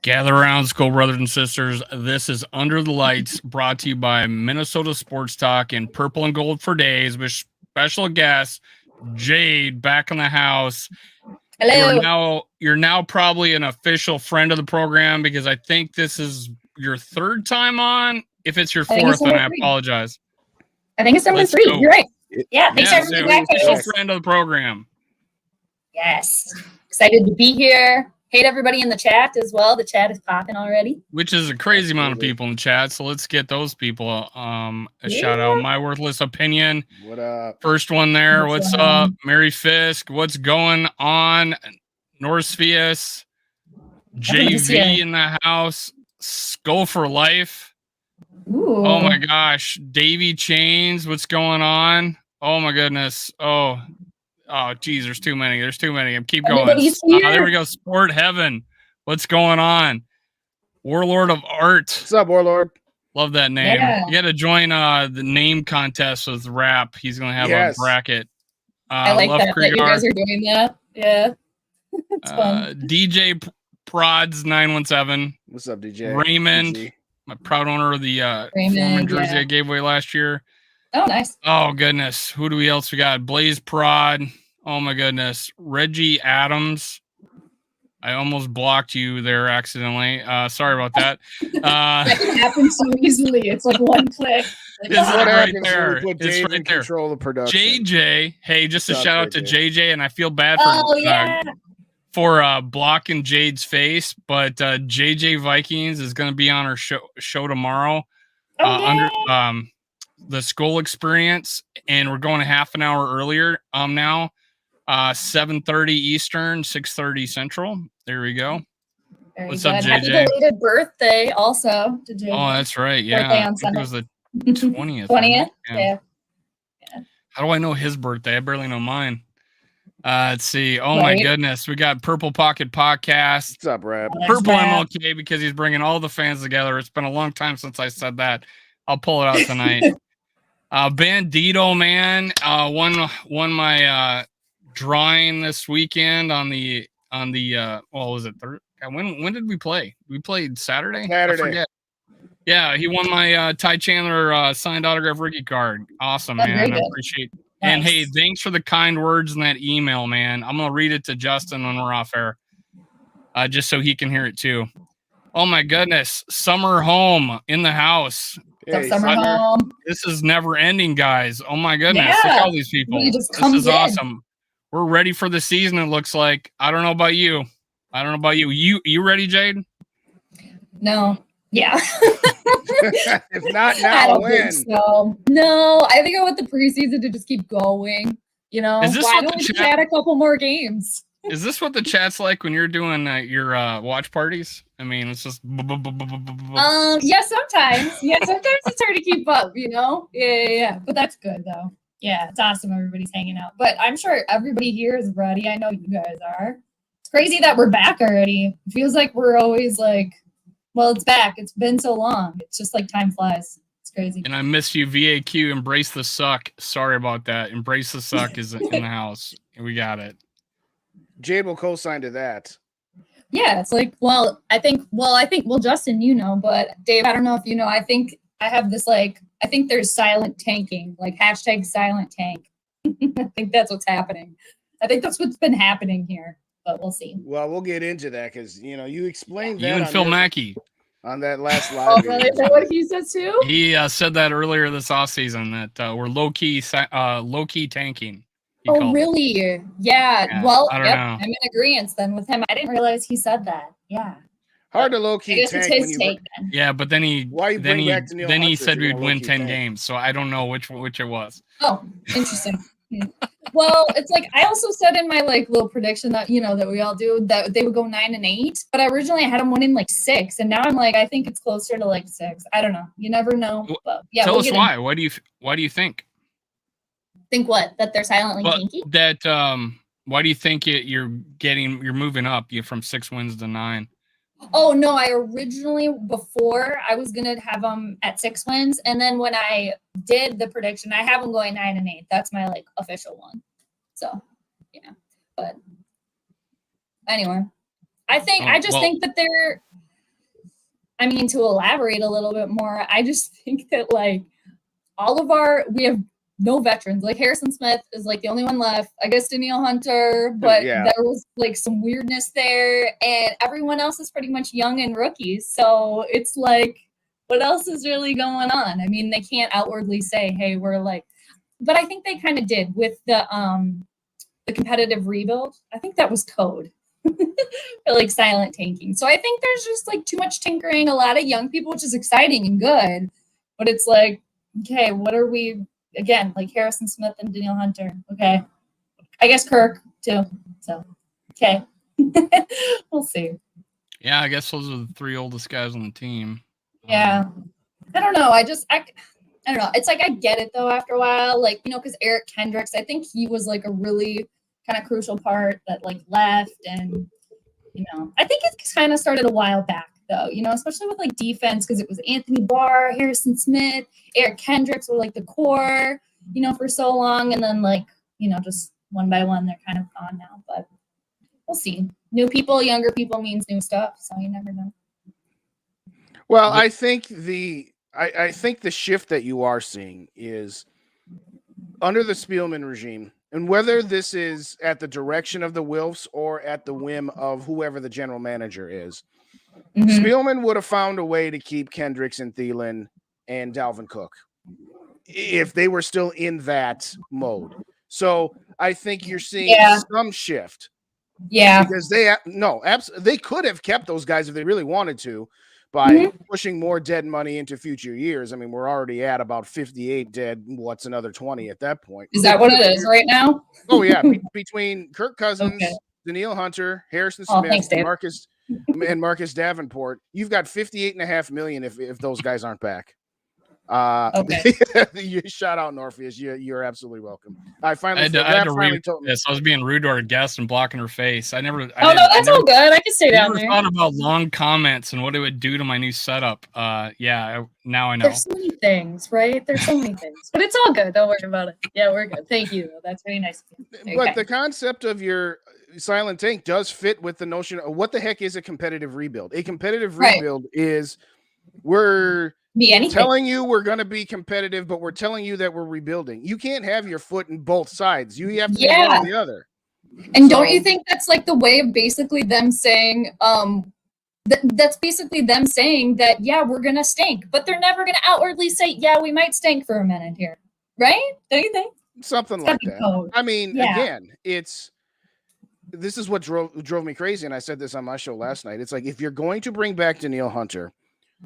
Gather around, school brothers and sisters. This is Under the Lights, brought to you by Minnesota Sports Talk in purple and gold for days, with special guest Jade back in the house. Hello. You're now probably an official friend of the program, because I think this is your third time on. If it's your fourth, then I apologize. I think it's number 3. Go. You're right. Yeah, thanks for having me back. Official friend of the program. Yes. Excited to be here. Hate everybody in the chat as well. The chat is popping already. Which is a crazy amount of people in the chat, so let's get those people a shout out. My Worthless Opinion. What up? First one there. What's up? Mary Fisk. What's going on? Norspheus. JV in the house. Skull for Life. Ooh. Oh my gosh. Davy Chains. What's going on? Oh my goodness. Oh, geez, there's too many. Keep going. There we go. Sport Heaven. What's going on? Warlord of Art. What's up, Warlord? Love that name. Yeah. You got to join the name contest with Rap. He's going to have a bracket. I like that you guys are doing that. Yeah. It's fun. DJ Prods 917. What's up, DJ? Raymond, my proud owner of the Foreman jersey I gave away last year. Oh, nice. Oh, goodness. Who do we else we got? Blaze Prod. Oh, my goodness. Reggie Adams. I almost blocked you there accidentally. Sorry about that. That can happen so easily. It's like one click. It's right there. It's right there. Control of production. JJ. Hey, just a shout out to JJ, and I feel bad for blocking Jade's face, but JJ Vikings is going to be on our show tomorrow. Under the Skull Experience, and we're going a half an hour earlier now. 7:30 Eastern, 6:30 Central. There we go. What's up, JJ? Happy belated birthday also to JJ. Oh, that's right. Yeah. I think it was the 20th. 20th? Yeah. How do I know his birthday? I barely know mine. Let's see. Oh, my goodness. We got Purple Pocket Podcast. What's up, Rap? Purple MLK, because he's bringing all the fans together. It's been a long time since I said that. I'll pull it out tonight. Bandito, man, won my drawing this weekend on the what was it? When did we play? We played Saturday. I forget. Yeah, he won my Ty Chandler signed autograph rookie card. Awesome, man. I appreciate it. Nice. And hey, thanks for the kind words in that email, man. I'm gonna read it to Justin when we're off air, just so he can hear it too. Oh my goodness, Summer Home in the house. Hey, Summer Home. This is never ending, guys. Oh my goodness, look at all these people. This is awesome. We're ready for the season. It looks like. I don't know about you. You ready, Jade? No. Yeah. If not now, I don't when? think so. No, I think I want the preseason to just keep going. You know, why don't we add a couple more games? Is this what the chat's like when you're doing your watch parties? I mean, it's just. Yeah, sometimes. Yeah, sometimes it's hard to keep up. You know. Yeah. But that's good though. Yeah, it's awesome. Everybody's hanging out. But I'm sure everybody here is ready. I know you guys are. It's crazy that we're back already. It feels like we're always like, well, it's back. It's been so long. It's just like time flies. It's crazy. And I miss you, VAQ. Embrace the suck. Sorry about that. Embrace the suck is in the house. We got it. Jade will co-sign to that. Yeah, it's like, I think, Justin, you know, but Dave, I don't know if you know, I think I have this, like, I think there's silent tanking, like #silent tank. I think that's what's happening. I think that's what's been happening here, but we'll see. Well, we'll get into that because, you know, you explained that. You and Phil Mackey. On that last live. Oh, is that what he says too? He said that earlier this offseason that we're low-key tanking. Oh, really? Yeah. Well, I'm in agreement then with him. I didn't realize he said that. Yeah. Hard to low-key tank. It's his take then. Yeah, but then he said we'd win 10 games, so I don't know which it was. Oh, interesting. Well, it's like I also said in my like little prediction that that we all do that they would go 9-8, but I originally had them winning like 6, and now I'm like I think it's closer to like 6. I don't know. You never know. But yeah, tell us why. Why do you think? Think what? That they're silently kinky? That why do you think you're moving up from 6 wins to 9? Oh no, I originally before I was gonna have them at 6 wins, and then when I did the prediction, I have them going 9-8. That's my like official one. So yeah, but anyway, I just think that they're I mean, to elaborate a little bit more, I just think that like we have no veterans. Like Harrison Smith is like the only one left. I guess Danielle Hunter, but Yeah. there was like some weirdness there, and everyone else is pretty much young and rookies. So it's like, what else is really going on? I mean, they can't outwardly say, "Hey, we're like," but I think they kind of did with the competitive rebuild. I think that was code. Or like silent tanking. So I think there's just like too much tinkering, a lot of young people, which is exciting and good. But it's like, okay, what are we again? Like Harrison Smith and Danielle Hunter. Okay. I guess Kirk too. So okay. We'll see. Yeah, I guess those are the 3 oldest guys on the team. Yeah. I don't know. I don't know. It's like I get it though after a while. Like, because Eric Kendricks, I think he was like a really kind of crucial part that like left, and I think it kind of started a while back though, especially with like defense, because it was Anthony Barr, Harrison Smith, Eric Kendricks were like the core, for so long, and then like, just one by one they're kind of gone now, but we'll see. New people, younger people means new stuff, so you never know. Well, I think I think the shift that you are seeing is under the Spielman regime, and whether this is at the direction of the Wilfs or at the whim of whoever the general manager is, Spielman would have found a way to keep Kendricks and Thielen and Dalvin Cook if they were still in that mode. So I think you're seeing some shift. Yeah. Because they could have kept those guys if they really wanted to by pushing more dead money into future years. I mean, we're already at about 58 dead. What's another 20 at that point? Is that what it is right now? Oh, yeah. Between Kirk Cousins, Danielle Hunter, Harrison Smith, and Marcus Davenport, you've got $58.5 million if those guys aren't back. You shout out Norpheus. You're absolutely welcome. I had to read this. I was being rude to our guest and blocking her face. That's all good. I can stay down there. I thought about long comments and what it would do to my new setup. Now I know. There's so many things, right? There's so many things, but it's all good. Don't worry about it. Yeah, we're good. Thank you. That's very nice of you. But the concept of your silent tank does fit with the notion of what the heck is a competitive rebuild. A competitive rebuild is telling you we're going to be competitive, but we're telling you that we're rebuilding. You can't have your foot in both sides. You have to be one or the other. And don't you think that's like the way of basically them saying, that's basically them saying that, we're going to stink, but they're never going to outwardly say, we might stink for a minute here. Right? Don't you think? Something like that. Code. I mean, again, this is what drove me crazy. And I said this on my show last night. It's like, if you're going to bring back Danielle Hunter,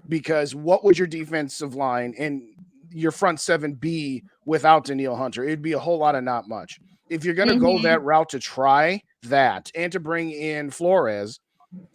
because what would your defensive line and your front seven be without Danielle Hunter? It'd be a whole lot of not much. If you're going to go that route to try that and to bring in Flores,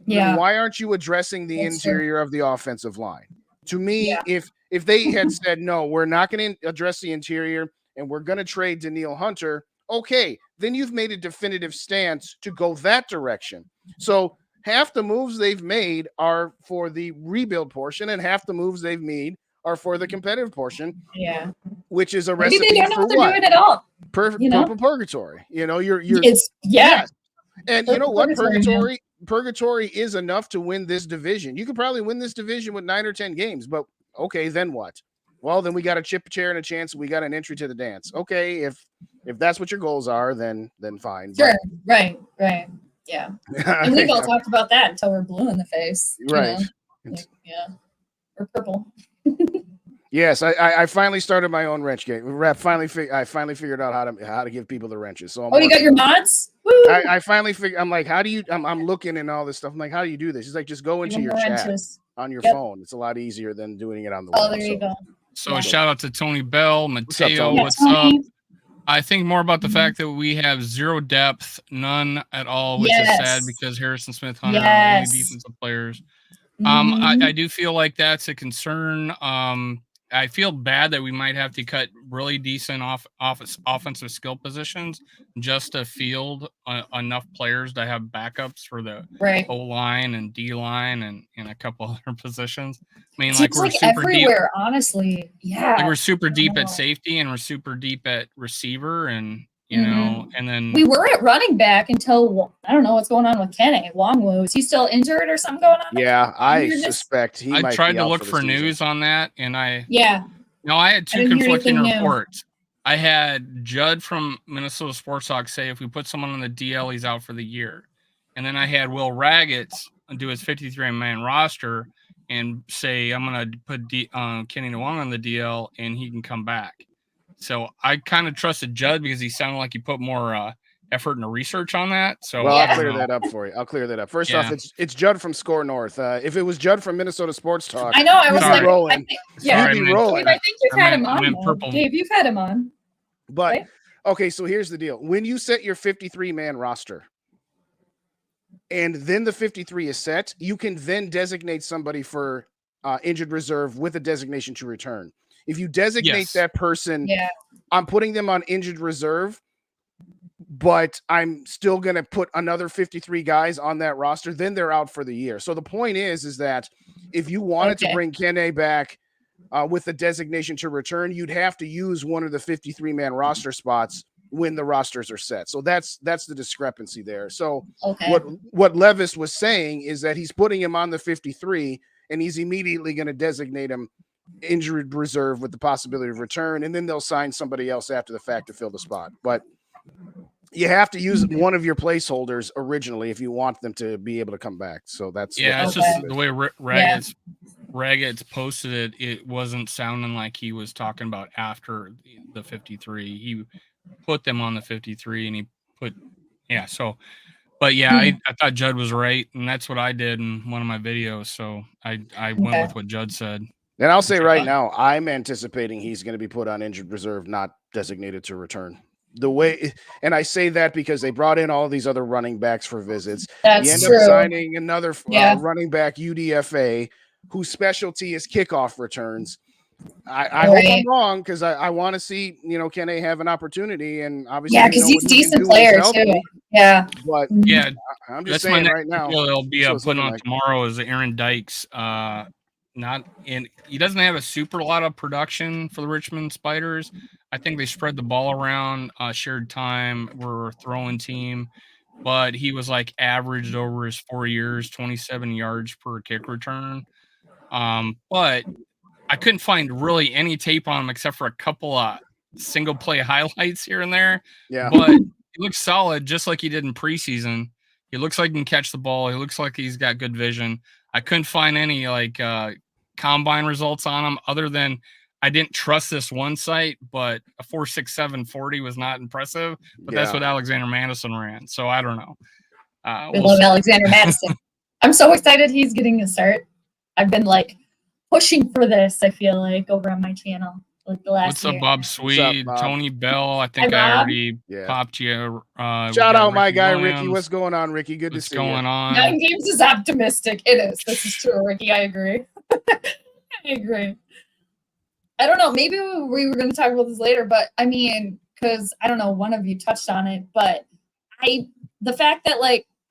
then why aren't you addressing the interior of the offensive line? To me, if they had said, no, we're not going to address the interior and we're going to trade Danielle Hunter, okay, then you've made a definitive stance to go that direction. So half the moves they've made are for the rebuild portion, and half the moves they've made are for the competitive portion. Yeah, which is a recipe for what? Maybe they don't know what they're doing at all. Purple purgatory. You're And you know what? Purgatory is enough to win this division. You could probably win this division with 9 or 10 games, but okay, then what? Well, then we got a chip, chair, and a chance. We got an entry to the dance. Okay, if that's what your goals are, then fine. Sure, right. Yeah. And we've all talked about that until we're blue in the face. Right. Or purple. Yes, I finally started my own wrench game. I finally figured out how to give people the wrenches. So you got your mods? Woo! I finally figured. I'm like, how do you? I'm looking and all this stuff. I'm like, how do you do this? He's like, just go into your chat on your phone. It's a lot easier than doing it on the web. There you go. So a shout out to Tony Bell, Mateo. What's up? I think more about the fact that we have zero depth, none at all, which is sad because Harrison Smith, Hunter are really defensive players. I do feel like that's a concern. I feel bad that we might have to cut really decent offensive skill positions just to field enough players to have backups for the O-line and D-line and a couple other positions. I mean, like we're super everywhere, deep. Honestly. Yeah. Like we're super deep at safety and we're super deep at receiver. And, you know, and then we were at running back until I don't know what's going on with Kenny Longwood. Is he still injured or something going on? Yeah, I suspect he might. I tried be to out look for for news on that, and I had two conflicting reports. I had Judd from Minnesota Sports Talk say if we put someone on the DL, he's out for the year, and then I had Will Raggett do his 53-man roster and say I'm going to put Kenny Nwang on the DL and he can come back. So I kind of trusted Judd because he sounded like he put more effort into research on that. So I'll clear that up for you. I'll clear that up. First off, it's Judd from Score North. If it was Judd from Minnesota Sports Talk, I know I was like, rolling. You'd be rolling. Dave, I think you've had him on. Dave, you've had him on. But okay, so here's the deal: when you set your 53-man roster, and then the 53 is set, you can then designate somebody for injured reserve with a designation to return. If you designate that person, I'm putting them on injured reserve, but I'm still going to put another 53 guys on that roster, then they're out for the year. So the point is that if you wanted to bring Kene back with the designation to return, you'd have to use one of the 53-man roster spots when the rosters are set. So that's the discrepancy there. So what Levis was saying is that he's putting him on the 53 and he's immediately going to designate him injured reserve with the possibility of return, and then they'll sign somebody else after the fact to fill the spot. But you have to use one of your placeholders originally if you want them to be able to come back. So that's it's just the way Raggett posted it. It wasn't sounding like he was talking about after the 53. He put them on the 53, and he put But I thought Judd was right, and that's what I did in one of my videos. So I went with what Judd said. And I'll say right now, I'm anticipating he's going to be put on injured reserve, not designated to return. And I say that because they brought in all these other running backs for visits. You end up signing another running back, UDFA, whose specialty is kickoff returns. I hope I'm wrong because I want to see, Kenny have an opportunity, and obviously, because he's a decent player too. But I'm just saying right now, he'll be putting on tomorrow is Aaron Dykes. He doesn't have a super lot of production for the Richmond Spiders. I think they spread the ball around, shared time, were a throwing team, but he was like averaged over his 4 years, 27 yards per kick return. But I couldn't find really any tape on him except for a couple of single play highlights here and there. But he looks solid, just like he did in preseason. He looks like he can catch the ball. He looks like he's got good vision. I couldn't find any combine results on him other than I didn't trust this one site, but a 4.67 40 was not impressive. But that's what Alexander Madison ran. So I don't know. We love Alexander Madison. I'm so excited he's getting a start. I've been pushing for this, I feel like, over on my channel. The last What's up, Bob Sweet? Tony Bell. I think I already popped you. Shout out my guy, Ricky. What's going on, Ricky? Good to see you. What's going on? 9 games is optimistic. It is. This is true, Ricky. I agree. I agree. I don't know. Maybe we were going to talk about this later, but I mean, because I don't know, one of you touched on it, but the fact that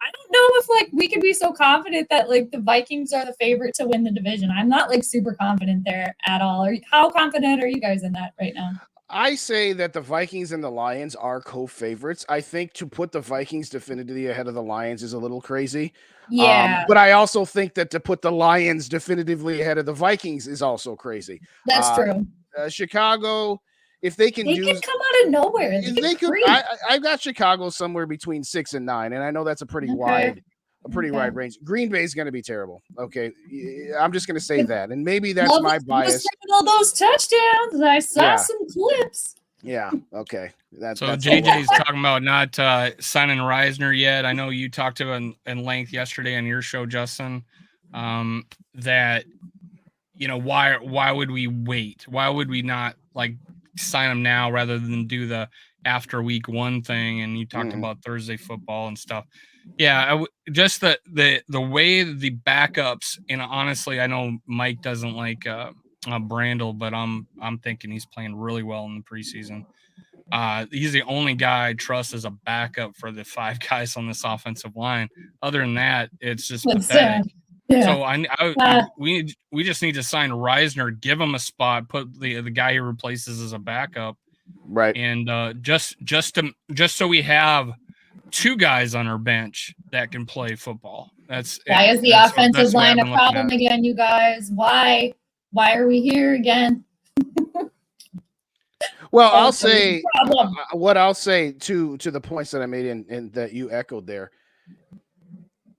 I don't know if we could be so confident that the Vikings are the favorite to win the division. I'm not super confident there at all. How confident are you guys in that right now? I say that the Vikings and the Lions are co-favorites. I think to put the Vikings definitively ahead of the Lions is a little crazy. Yeah. But I also think that to put the Lions definitively ahead of the Vikings is also crazy. That's true. Chicago, if they can come out of nowhere. I've got Chicago somewhere between 6 and 9, and I know that's a pretty wide range. Green Bay is going to be terrible. Okay, I'm just going to say that, and maybe that's my bias. All those touchdowns, I saw some clips. Yeah. Okay. So JJ's talking about not signing Reisner yet. I know you talked to him in length yesterday on your show, Justin. That why would we wait? Why would we not sign him now rather than do the after week 1 thing? And you talked about Thursday football and stuff. Yeah, just the way the backups, and honestly, I know Mike doesn't like Brandel, but I'm thinking he's playing really well in the preseason. He's the only guy I trust as a backup for the 5 guys on this offensive line. Other than that, it's just pathetic. Yeah. So we just need to sign Reisner, give him a spot, put the guy he replaces as a backup, Right. And just so we have 2 guys on our bench that can play football. Why is the offensive line a problem again, you guys? Why are we here again? Well, I'll say what I'll say to the points that I made and that you echoed there.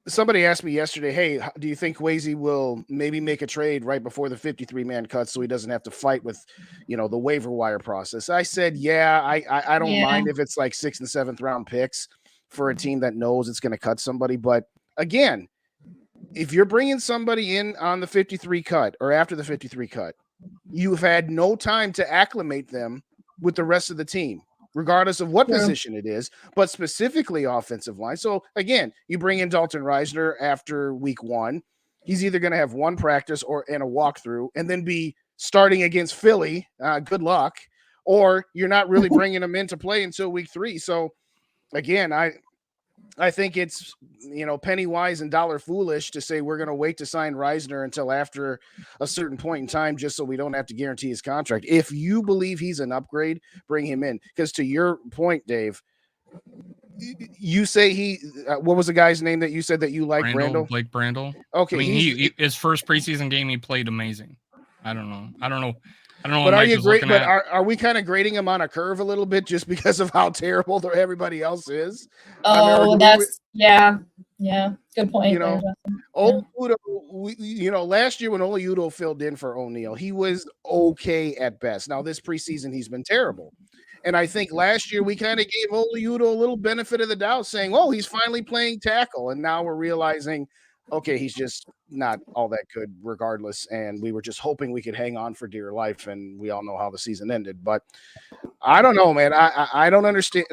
Somebody asked me yesterday, hey, do you think Kwesi will maybe make a trade right before the 53-man cut so he doesn't have to fight with, the waiver wire process? I said, yeah, I don't mind if it's like 6th and 7th round picks for a team that knows it's going to cut somebody. But again, if you're bringing somebody in on the 53 cut or after the 53 cut, you've had no time to acclimate them with the rest of the team, regardless of what position it is, but specifically offensive line. So again, you bring in Dalton Reisner after week 1. He's either going to have 1 practice and a walkthrough and then be starting against Philly. Good luck. Or you're not really bringing him into play until week 3. So again, I think it's, penny wise and dollar foolish to say we're going to wait to sign Reisner until after a certain point in time just so we don't have to guarantee his contract. If you believe he's an upgrade, bring him in. Because to your point, Dave, you say what was the guy's name that you said that you like? Brandel? Blake Brandel. Okay. I mean, his first preseason game, he played amazing. I don't know. But are you great? But are we kind of grading him on a curve a little bit just because of how terrible everybody else is? Oh, yeah. Good point. Udo, last year when Oli Udo filled in for O'Neal, he was okay at best. Now this preseason, he's been terrible. And I think last year we kind of gave Oli Udo a little benefit of the doubt, saying, "Oh, he's finally playing tackle," and now we're realizing, okay, he's just not all that good regardless. And we were just hoping we could hang on for dear life. And we all know how the season ended. But I don't know, man. I don't understand.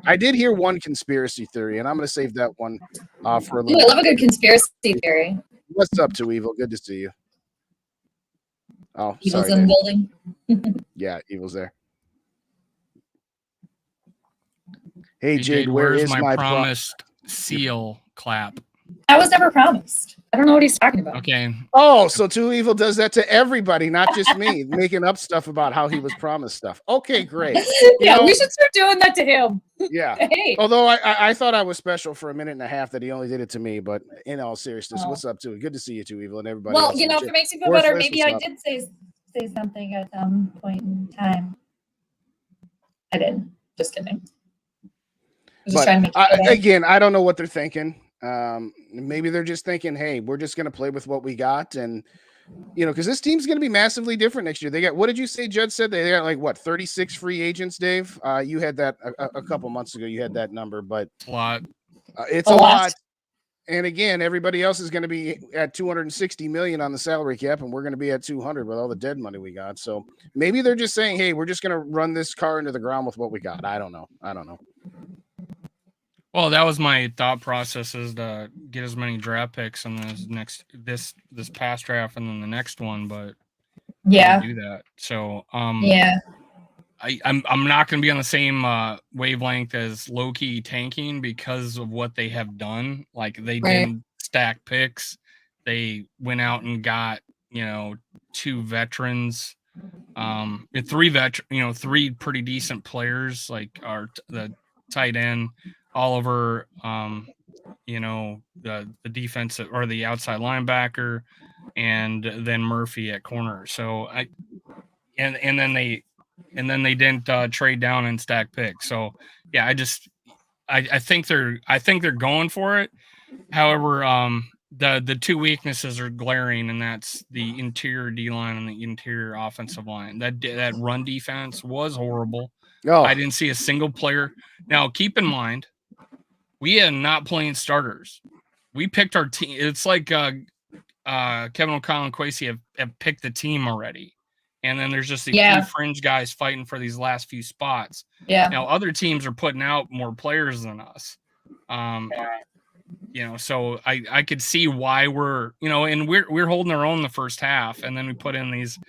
I did hear one conspiracy theory, and I'm going to save that one for a little. I love a good conspiracy theory. What's up, to Evil? Good to see you. Oh, Evil's sorry, in the building. Yeah, Evil's there. Hey, Jade, where's my promised seal clap? I was never promised. I don't know what he's talking about. Okay. Oh, so Too Evil does that to everybody, not just me, making up stuff about how he was promised stuff. Okay, great. We should start doing that to him. Yeah. Hey. Although I thought I was special for a minute and a half that he only did it to me, but in all seriousness, what's up, Too? Good to see you, Too Evil, and everybody. Well, if it makes you feel better, maybe I did say something at some point in time. I did. Just kidding. But again, I don't know what they're thinking. Maybe they're just thinking, hey, we're just going to play with what we got. And, because this team's going to be massively different next year. They got, what did you say, Judd said? They got 36 free agents, Dave? You had that a couple months ago. You had that number, but a lot. It's a lot. And again, everybody else is going to be at 260 million on the salary cap, and we're going to be at 200 with all the dead money we got. So maybe they're just saying, hey, we're just going to run this car into the ground with what we got. I don't know. Well, that was my thought process, is to get as many draft picks in this past draft and then the next one, but do that. So I'm not going to be on the same wavelength as low-key tanking because of what they have done. Like they didn't stack picks. They went out and got 2 veterans, three pretty decent players, like the tight end Oliver, the defensive or the outside linebacker, and then Murphy at corner. So and then they didn't trade down and stack picks. So yeah, I think they're going for it. However, the 2 weaknesses are glaring, and that's the interior D line and the interior offensive line. That run defense was horrible. Oh. I didn't see a single player. Now, keep in mind, we are not playing starters. We picked our team. It's like Kevin O'Connell and Kwesi have picked the team already. And then there's just these few fringe guys fighting for these last few spots. Yeah. Now, other teams are putting out more players than us. So I could see why we're, and we're holding our own the first half. And then we put in these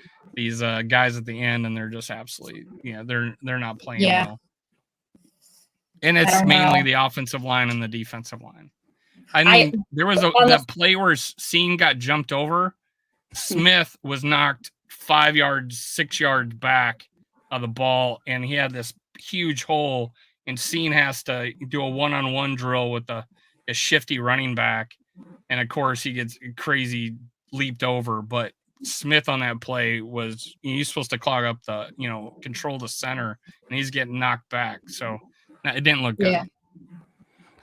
guys at the end, and they're just absolutely, they're not playing well. And it's mainly the offensive line and the defensive line. I mean, there was that play where Scene got jumped over. Smith was knocked 5 yards, 6 yards back, of the ball, and he had this huge hole, and Scene has to do a one-on-one drill with a shifty running back, and of course he gets crazy leaped over. But Smith on that play he's supposed to clog up the, control the center, and he's getting knocked back. So it didn't look good. Yeah.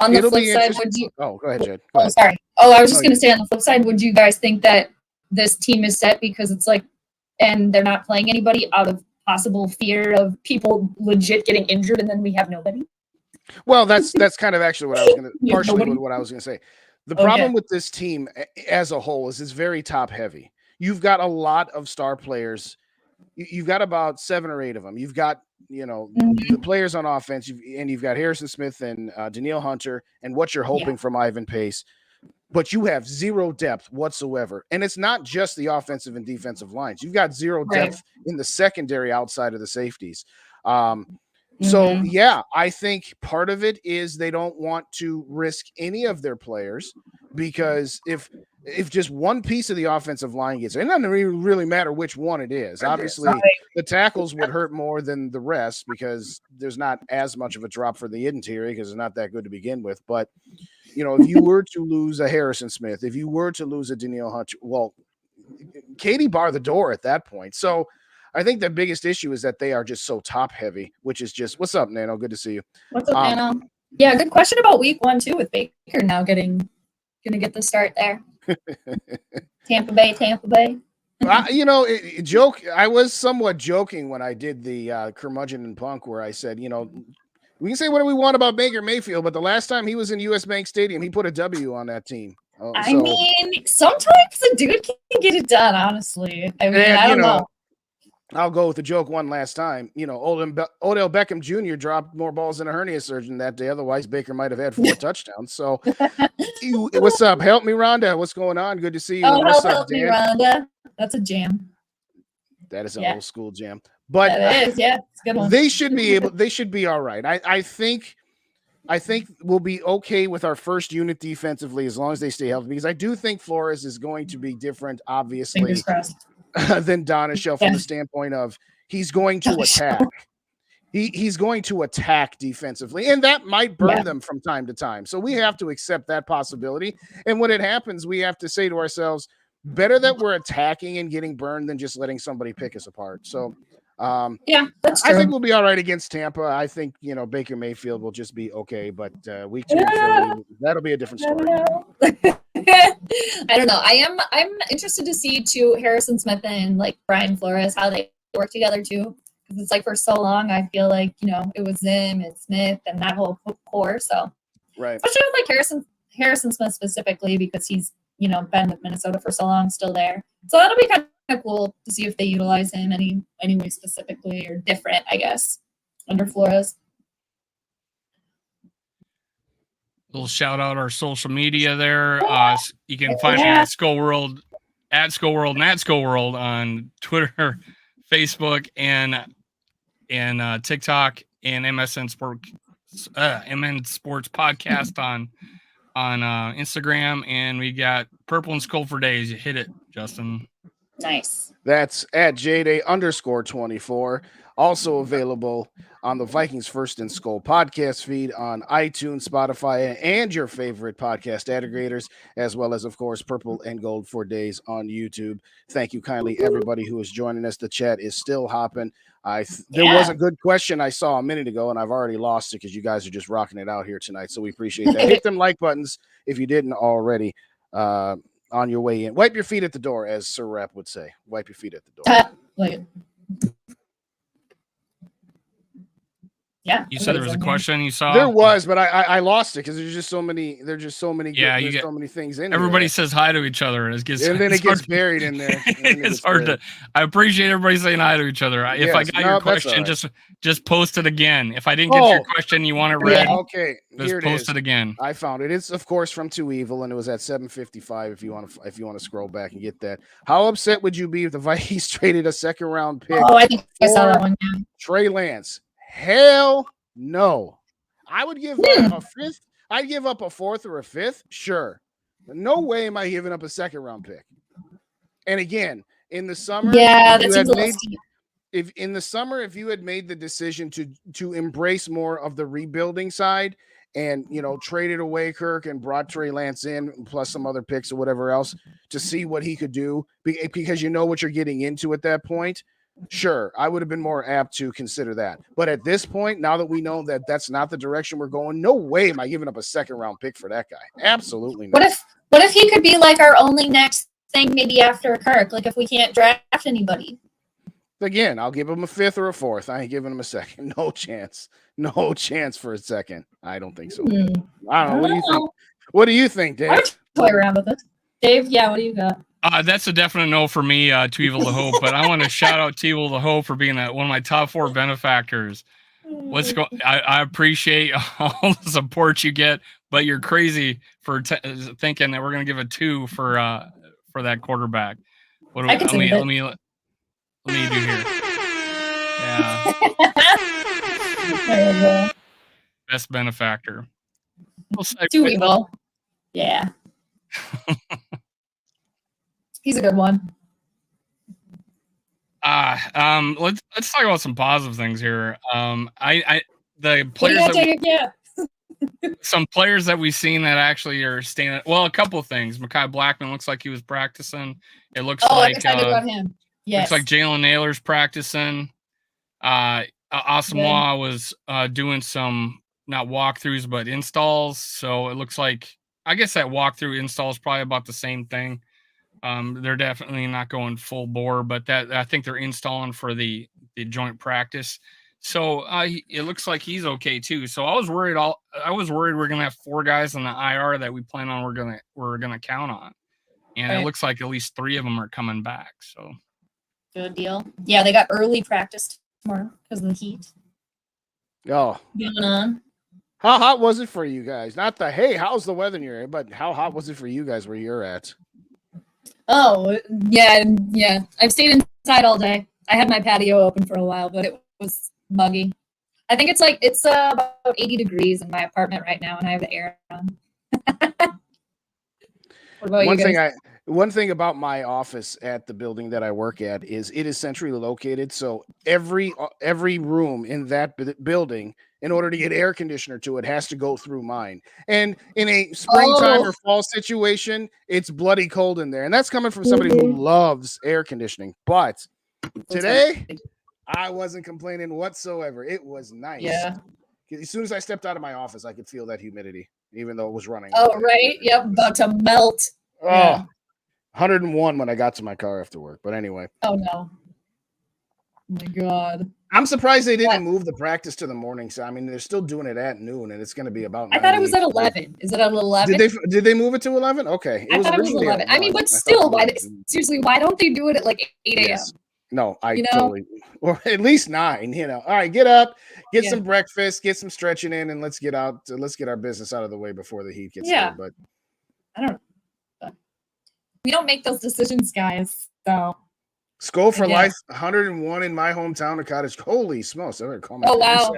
On the flip side, would you? Oh, go ahead, Jade. Go ahead. Sorry. Oh, I was just going to say, on the flip side, would you guys think that this team is set because it's like, and they're not playing anybody out of possible fear of people legit getting injured, and then we have nobody? Well, that's kind of actually what I was going to partially what I was going to say. The problem with this team as a whole is it's very top heavy. You've got a lot of star players. You've got about 7 or 8 of them. You've got, the players on offense, and you've got Harrison Smith and Danielle Hunter, and what you're hoping from Ivan Pace. But you have zero depth whatsoever. And it's not just the offensive and defensive lines. You've got zero depth in the secondary outside of the safeties. So, yeah, I think part of it is they don't want to risk any of their players, because if just one piece of the offensive line gets, it doesn't really matter which one it is. Obviously, the tackles would hurt more than the rest because there's not as much of a drop for the interior because it's not that good to begin with. But, if you were to lose a Harrison Smith, if you were to lose a Danielle Hunter, well, Katie barred the door at that point. So I think the biggest issue is that they are just so top heavy, which is just, what's up, Nano? Good to see you. What's up, Nano? Yeah, good question about week 1 too, with Baker now going to get the start there. Tampa Bay. I was somewhat joking when I did the curmudgeon and punk, where I said, we can say what we want about Baker Mayfield, but the last time he was in US Bank Stadium, he put a W on that team. I mean, sometimes the dude can get it done, honestly. I mean, I don't know. I'll go with the joke one last time. Odell Beckham Jr. dropped more balls than a hernia surgeon that day. Otherwise, Baker might have had 4 touchdowns. So, what's up? Help me, Rhonda. What's going on? Good to see you. What's up, Dan? Me, Rhonda. That's a jam. That is an old school jam. But it is, it's a good one. They should be all right. I think we'll be okay with our first unit defensively as long as they stay healthy, because I do think Flores is going to be different, obviously, than Donishell from the standpoint of he's going to attack. He's going to attack defensively, and that might burn them from time to time. So we have to accept that possibility. And when it happens, we have to say to ourselves, better that we're attacking and getting burned than just letting somebody pick us apart. So that's true. I think we'll be all right against Tampa. I think, Baker Mayfield will just be okay, but week 2 that'll be a different story. I don't know. I'm interested to see too Harrison Smith and like Brian Flores, how they work together too. Because it's like for so long, I feel like, it was them and Smith and that whole core. So especially with like Harrison Smith specifically, because he's, been with Minnesota for so long, still there. So that'll be kind of cool to see if they utilize him any way specifically or different, I guess, under Flores. Little shout out our social media there. You can find me at Skull World and at Skull World on Twitter, Facebook, and TikTok, and MN Sports Podcast on Instagram, and we got Purple and Skull for Days. You hit it, Justin. Nice. That's at Jade_24. Also available on the Vikings First and Skull podcast feed on iTunes, Spotify, and your favorite podcast aggregators, as well as, of course, Purple and Gold for Days on YouTube. Thank you kindly, everybody who is joining us. The chat is still hopping. There was a good question I saw a minute ago, and I've already lost it because you guys are just rocking it out here tonight, so we appreciate that. Hit them like buttons if you didn't already on your way in. Wipe your feet at the door, as Sir Rap would say. Wipe your feet at the door. Yeah. You said there was a question you saw? There was, but I lost it because there's just so many. There's just so many. So many things in. Everybody says hi to each other, and then it gets buried in there. It's hard to. I appreciate everybody saying hi to each other. If I got your question, just post it again. If I didn't get your question, you want it read? Okay, just post it again. I found it. It's of course from Too Evil, and it was at 7:55. If you want to scroll back and get that. How upset would you be if the Vikings traded a 2nd round pick? Oh, I think I saw that one. Yeah. Trey Lance. Hell no. I would give up a 5th. I'd give up a 4th or a 5th. Sure. But no way am I giving up a 2nd round pick. And again, in the summer, that seems a little steep. if in the summer, if you had made the decision to embrace more of the rebuilding side and, you know, traded away Kirk and brought Trey Lance in plus some other picks or whatever else to see what he could do because you know what you're getting into at that point, sure, I would have been more apt to consider that. But at this point, now that we know that that's not the direction we're going, no way am I giving up a second-round pick for that guy. Absolutely not. What if he could be like our only next thing maybe after Kirk? Like if we can't draft anybody? Again, I'll give him a fifth or a fourth. I ain't giving him a second. No chance. No chance for a second. I don't think so. I don't know. What do you think? What do you think, Dave? I would play around with it. Dave, yeah, what do you got? That's a definite no for me, Too Evil to Hope. But I want to shout out Too Evil to Hope for being one of my top 4 benefactors. I appreciate all the support you get, but you're crazy for thinking that we're going to give a 2 for that quarterback. Let me do here. Yeah. Best benefactor. Too Evil. Yeah. He's a good one. Let's talk about some positive things here. The players some players that we've seen that actually are staying. Well, a couple of things. Mekhi Blackman looks like he was practicing. It looks like about him. Yes. Looks like Jalen Naylor's practicing. Asamoah was doing some not walkthroughs but installs. So it looks like I guess that walkthrough install is probably about the same thing. They're definitely not going full bore, but I think they're installing for the joint practice. So it looks like he's okay too. So I was worried we're gonna have 4 guys on the IR that we plan on we're gonna count on, and It looks like at least 3 of them are coming back. So good deal. Yeah, they got early practice tomorrow because of the heat. Oh, going on. How hot was it for you guys? Not the hey, how's the weather in your area, but how hot was it for you guys where you're at? Oh yeah. I've stayed inside all day. I had my patio open for a while, but it was muggy. I think it's about 80 degrees in my apartment right now, and I have the air on. What about you guys? One thing about my office at the building that I work at is it is centrally located. So every room in that building, in order to get air conditioner to it, has to go through mine. And in a springtime or fall situation, it's bloody cold in there. And that's coming from somebody who loves air conditioning. But today, I wasn't complaining whatsoever. It was nice. Yeah. As soon as I stepped out of my office, I could feel that humidity, even though it was running. Oh, right. Yep. About to melt. Oh, yeah. 101 when I got to my car after work. But anyway. Oh, no. Oh, my God. I'm surprised they didn't move the practice to the morning. So, I mean, they're still doing it at noon, and it's going to be about. I thought it was at 11. Is it at 11? Did they move it to 11? Okay. I thought it was 11. I mean, but still, why don't they do it at like 8 a.m.? Yes. No, totally, or at least 9, All right, get up, get some breakfast, get some stretching in, and let's get our business out of the way before the heat gets there. But I don't know. We don't make those decisions, guys. So Skull for life, 101 in my hometown of Cottage. Holy smokes. I'm gonna call my wow.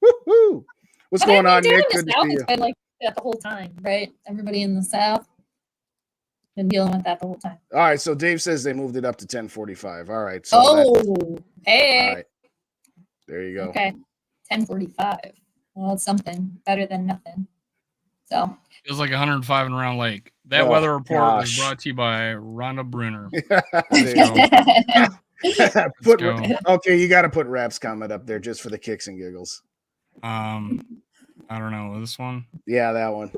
Woo-hoo. What's going on, Nick? Good to see you. It's been like that the whole time, right? Everybody in the South been dealing with that the whole time. All right, so Dave says they moved it up to 10:45. All right. So hey. All right. There you go. Okay. 10:45. Well, it's something better than nothing. So feels like 105 in Round Lake. That weather report was brought to you by Rhonda Bruner. Okay, you got to put Rap's comment up there just for the kicks and giggles. I don't know this one. Yeah, that one.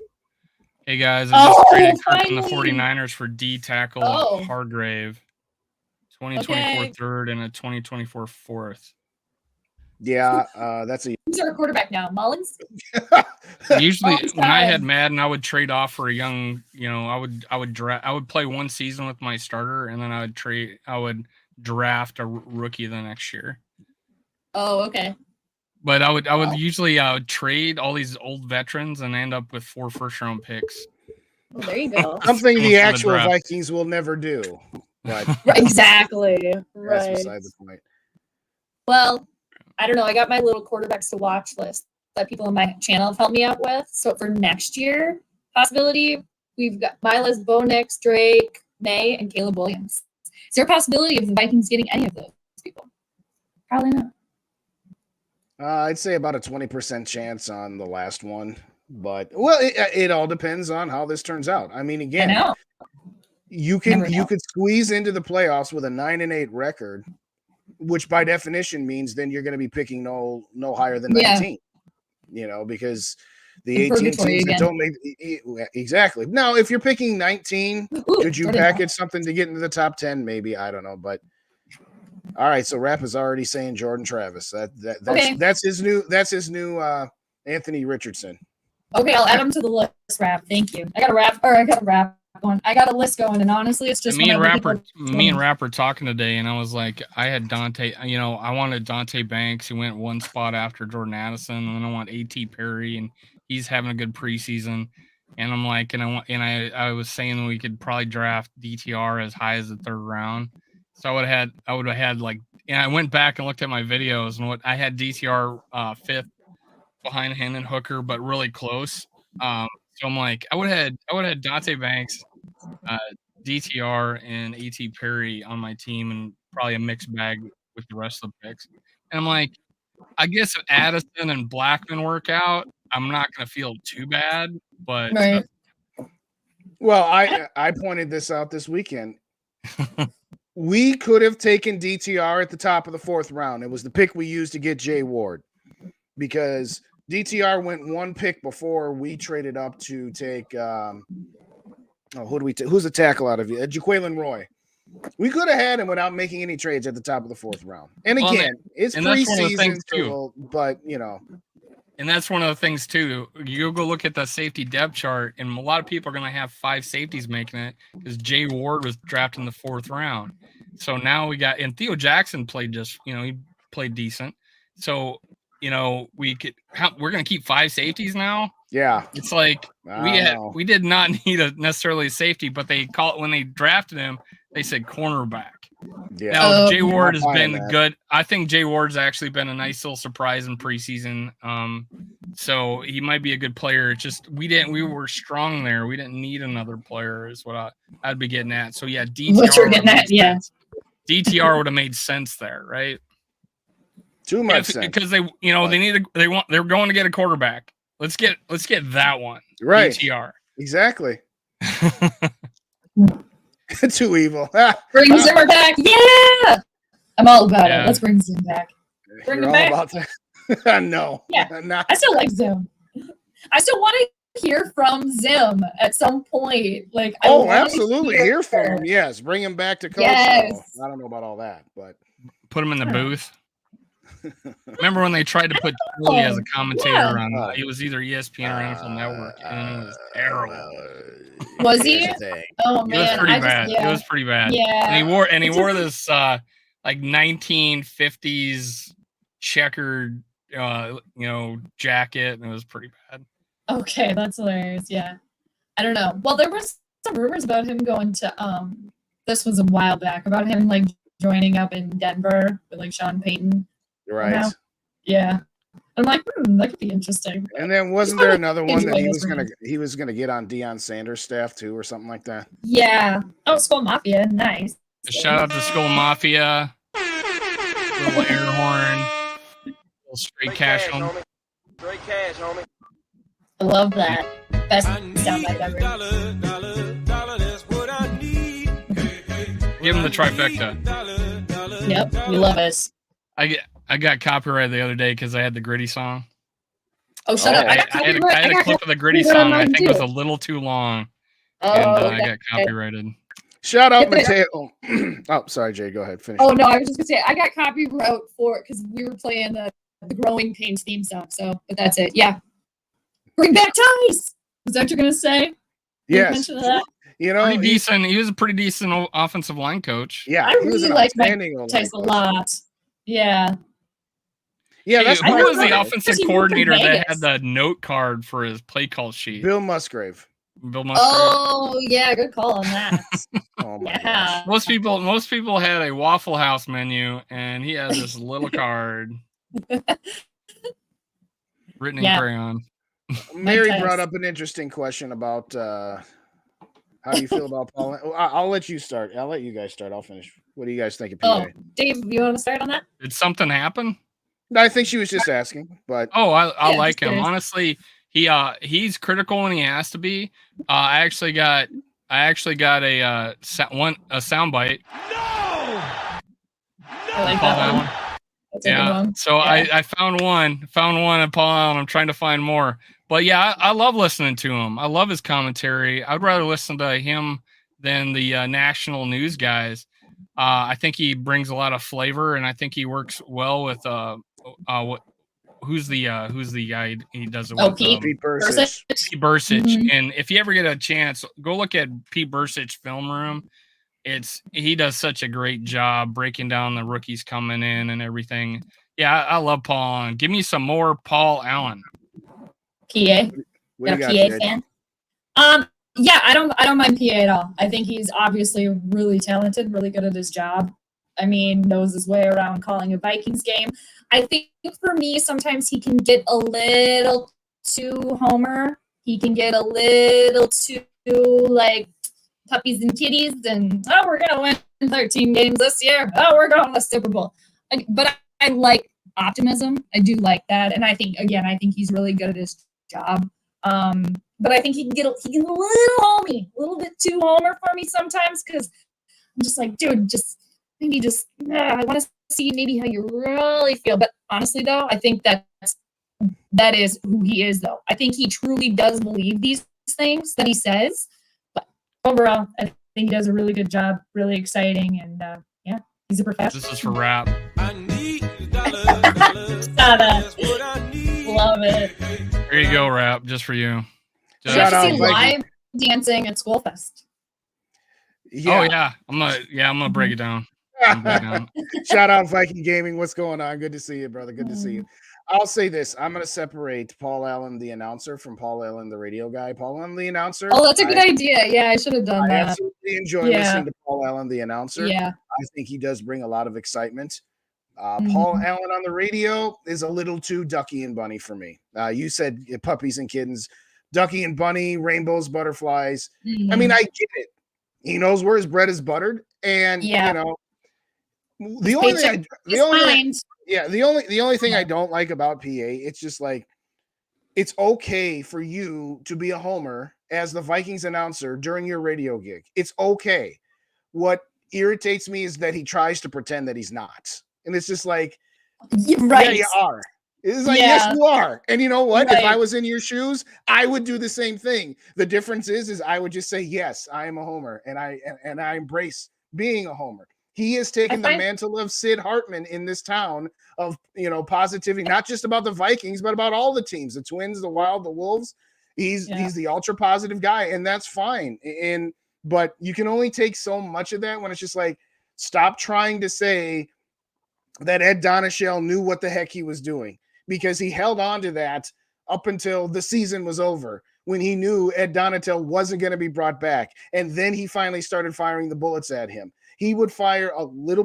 Hey guys, I just traded Kirk from the 49ers for D tackle Hargrave. 2024 third and a 2024 fourth. Yeah, that's who's our quarterback now? Mullins? Usually when I had Madden, I would trade off for a young, I would play one season with my starter, and then I would draft a rookie the next year. Oh, okay. But I would usually trade all these old veterans and end up with 4 first-round picks. Well, there you go. Something the actual Vikings will never do. But exactly. Right. That's beside the point. Well, I don't know. I got my little quarterbacks to watch list that people on my channel have helped me out with. So for next year, possibility, we've got Miles, Bo Nix, Drake, May, and Caleb Williams. Is there a possibility of the Vikings getting any of those people? Probably not. I'd say about a 20% chance on the last one, but well, it all depends on how this turns out. I mean, again, you could squeeze into the playoffs with a 9-8 record, which by definition means then you're going to be picking no higher than 19. You know, because the 18 teams that don't make exactly. Now, if you're picking 19, could you package something to get into the top 10? Maybe, I don't know, but. All right, so Rap is already saying Jordan Travis. That's his new Anthony Richardson. Okay, I'll add him to the list. Rap, thank you. I got a rap one. I got a list going, and honestly, it's just me and Rap were talking today, and I was like, I had Dante. You know, I wanted Dante Banks, who went one spot after Jordan Addison, and then I want A.T. Perry, and he's having a good preseason. And I'm like, I was saying we could probably draft DTR as high as the 3rd round. So I would have had like, and I went back and looked at my videos, and what I had DTR 5th behind Hendon Hooker, but really close. So I'm like, I would have had Dante Banks, DTR, and A.T. Perry on my team, and probably a mixed bag with the rest of the picks. And I'm like, I guess if Addison and Blackman work out, I'm not going to feel too bad. But right. Well, I pointed this out this weekend. We could have taken DTR at the top of the 4th round. It was the pick we used to get Jay Ward, because DTR went 1 pick before we traded up to take. Who's the tackle out of you? Jaquelin Roy. We could have had him without making any trades at the top of the 4th round. And again, it's preseason too, but you know. And that's one of the things too. You go look at the safety depth chart, and a lot of people are going to have 5 safeties making it because Jay Ward was drafted in the 4th round. So now we got, and Theo Jackson played he played decent. So, we're going to keep 5 safeties now. Yeah. It's like we did not need necessarily a safety, but they call it when they drafted him, they said cornerback. Yeah. Now, Jay Ward has been good. I think Jay Ward's actually been a nice little surprise in preseason. So he might be a good player. It's just we were strong there. We didn't need another player, is what I'd be getting at. So yeah, DTR. What you're getting at, yeah. DTR would have made sense there, right? Too much sense. Because they're going to get a quarterback. Let's get that one. Right. DTR. Exactly. Too evil. Bring Zimmer back. Yeah. I'm all about it. Let's bring Zim back. Bring him back. About that. No. Yeah. I still like Zim. I still want to hear from Zim at some point. Like, absolutely. Hear from him. Yes. Bring him back to coach. Yes. I don't know about all that, but put him in the booth. Remember when they tried to put Julie as a commentator on? It was either ESPN or NFL Network, and it was terrible. Was he? Oh man, it was pretty bad. It was pretty bad. Yeah, and he wore this like 1950s checkered jacket, and it was pretty bad. Okay, that's hilarious. Yeah, I don't know. Well, there was some rumors about him going to this was a while back, about him like joining up in Denver with like Sean Payton. Right. Yeah. I'm like, that could be interesting. And then wasn't there another one that he was gonna get on Deion Sanders' staff too, or something like that? Yeah. Oh, Skull Mafia, nice. Shout out to Skull Mafia. Little air horn. Little straight cash, homie. Straight cash, homie. I love that. Best soundbite ever. That's what I need. Give him the trifecta. Yep, we love us. I got copyrighted the other day because I had the Gritty song. Oh, shut up. I had a clip of the Gritty song. I think it was a little too long. And I got copyrighted. Shout out Mateo. Oh, sorry, Jay. Go ahead. Finish. Oh, no, I was just going to say, I got copyright for it because we were playing the Growing Pains theme song. So, but that's it. Yeah. Bring back Tice. Is that what you're going to say? Yes. Pretty decent. He was a pretty decent offensive line coach. Yeah. I really like Tice a lot. Yeah. Yeah, that's who was the offensive coordinator that had the note card for his play call sheet? Bill Musgrave. Oh, yeah, good call on that. Oh my gosh. Most people had a Waffle House menu, and he had this little card written in crayon. Mary brought up an interesting question about How do you feel about Paul? I'll let you start. I'll let you guys start. I'll finish. What do you guys think of PA? Oh, Dave, you want to start on that? Did something happen? I think she was just asking, but I like him. curious. Honestly, he's critical when he has to be. I actually got a soundbite. I like Paul that Allen. one. That's a good one. So Yeah. I found one at Paul Allen. I'm trying to find more. But yeah, I love listening to him. I love his commentary. I'd rather listen to him than the national news guys. I think he brings a lot of flavor, and I think he works well with who's the guy he does it with? Pete Bursich. Pete Bursich. Mhm. And if you ever get a chance, go look at Pete Bursich Film Room. He does such a great job breaking down the rookies coming in and everything. Yeah, I love Paul Allen. Give me some more Paul Allen. PA. What do you got, PA Jade? fan. Yeah, I don't mind PA at all. I think he's obviously really talented, really good at his job. I mean, knows his way around calling a Vikings game. I think for me, sometimes he can get a little too homer. He can get a little too like puppies and kitties, and we're gonna win 13 games this year. We're going to the Super Bowl. But I like optimism. I do like that, and I think he's really good at his job. But I think he can get a little homey, a little bit too homer for me sometimes, because I'm just like, dude, I want to see maybe how you really feel. But honestly, though, I think that is who he is, though. I think he truly does believe these things that he says. But overall, I think he does a really good job, really exciting, and yeah, he's a professional. This is for rap. I need dollars. That's what I need. Love it. There you go, rap, just for you. You have Shout to out, see Viking. live dancing at Schoolfest. Oh yeah, I'm gonna break it down. Shout out Viking Gaming. What's going on? Good to see you, brother. Good to see you. I'll say this. I'm going to separate Paul Allen, the announcer, from Paul Allen, the radio guy. Paul Allen, the announcer. Oh, that's a good idea. Yeah, I should have done I that. absolutely enjoy listening to Paul Allen, the announcer. Yeah. I think he does bring a lot of excitement. Paul Allen on the radio is a little too Ducky and Bunny for me. You said puppies and kittens, Ducky and Bunny, rainbows, butterflies. I mean, I get it. He knows where his bread is buttered, and you know, the only thing I don't like about PA, it's just like, it's okay for you to be a homer as the Vikings announcer during your radio gig. It's okay. What irritates me is that he tries to pretend that he's not. And it's just like, right. Yeah, you are. It's like, yes, you are. And you know what? Right. If I was in your shoes, I would do the same thing. The difference is I would just say, yes, I am a homer. And I embrace being a homer. He has taken the mantle of Sid Hartman in this town of, positivity, not just about the Vikings, but about all the teams, the Twins, the Wild, the Wolves. He's the ultra positive guy, and that's fine. But you can only take so much of that when it's just like, stop trying to say that Ed Donashell knew what the heck he was doing, because he held on to that up until the season was over, when he knew Ed Donatell wasn't going to be brought back. And then he finally started firing the bullets at him. He would fire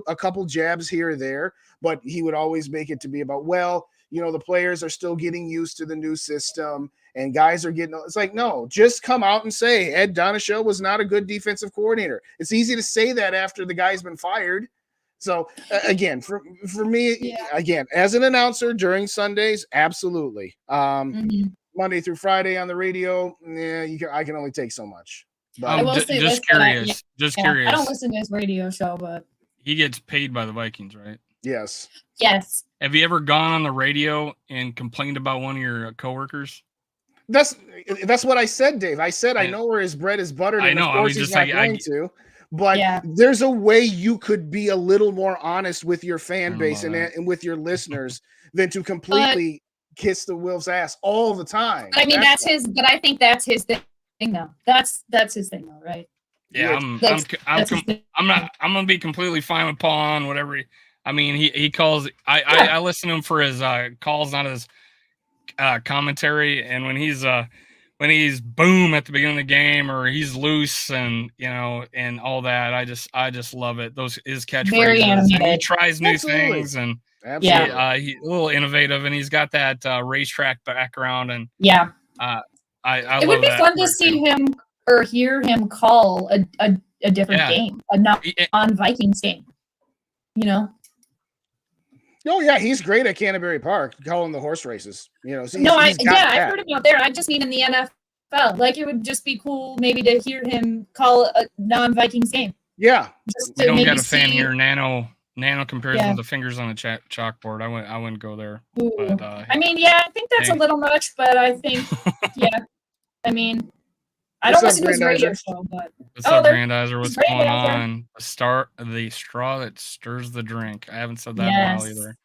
a couple jabs here or there, but he would always make it to be about, the players are still getting used to the new system and guys are getting, it's like, no, just come out and say Ed Donashell was not a good defensive coordinator. It's easy to say that after the guy's been fired. So again, for me, again, as an announcer during Sundays, absolutely. Monday through Friday on the radio, I can only take so much. But I will say just this, curious. I don't listen to his radio show, but he gets paid by the Vikings, right? Yes. Yes. Have you ever gone on the radio and complained about one of your coworkers? That's what I said, Dave. I said I know where his bread is buttered. I know. Of course he's not going to. But there's a way you could be a little more honest with your fan base and with your listeners than to completely kiss the Wolves' ass all the time. I mean, but I think that's his thing, though. That's his thing, though, right? Yeah, I'm gonna be completely fine with Paul on whatever. He calls. I listen to him for his calls, not his commentary. And when he's boom at the beginning of the game, or he's loose and and all that, I just love it. His catchphrases. Very animated. He tries new things, and he's a little innovative, and he's got that racetrack background. And I it would be fun to see him or hear him call a different game, a non-Vikings game. You know. Oh yeah, he's great at Canterbury Park calling the horse races. You know, so I've heard him out there. I just mean in the NFL. Like it would just be cool maybe to hear him call a non-Vikings game. Yeah, we don't got a fan here. Nano comparison the fingers on the chalkboard. I wouldn't go there. But, I mean, I think that's a little much, but I think I mean, I don't listen to his radio show, but what's up, Grandizer? What's going on? The straw that stirs the drink. I haven't said that in a while either.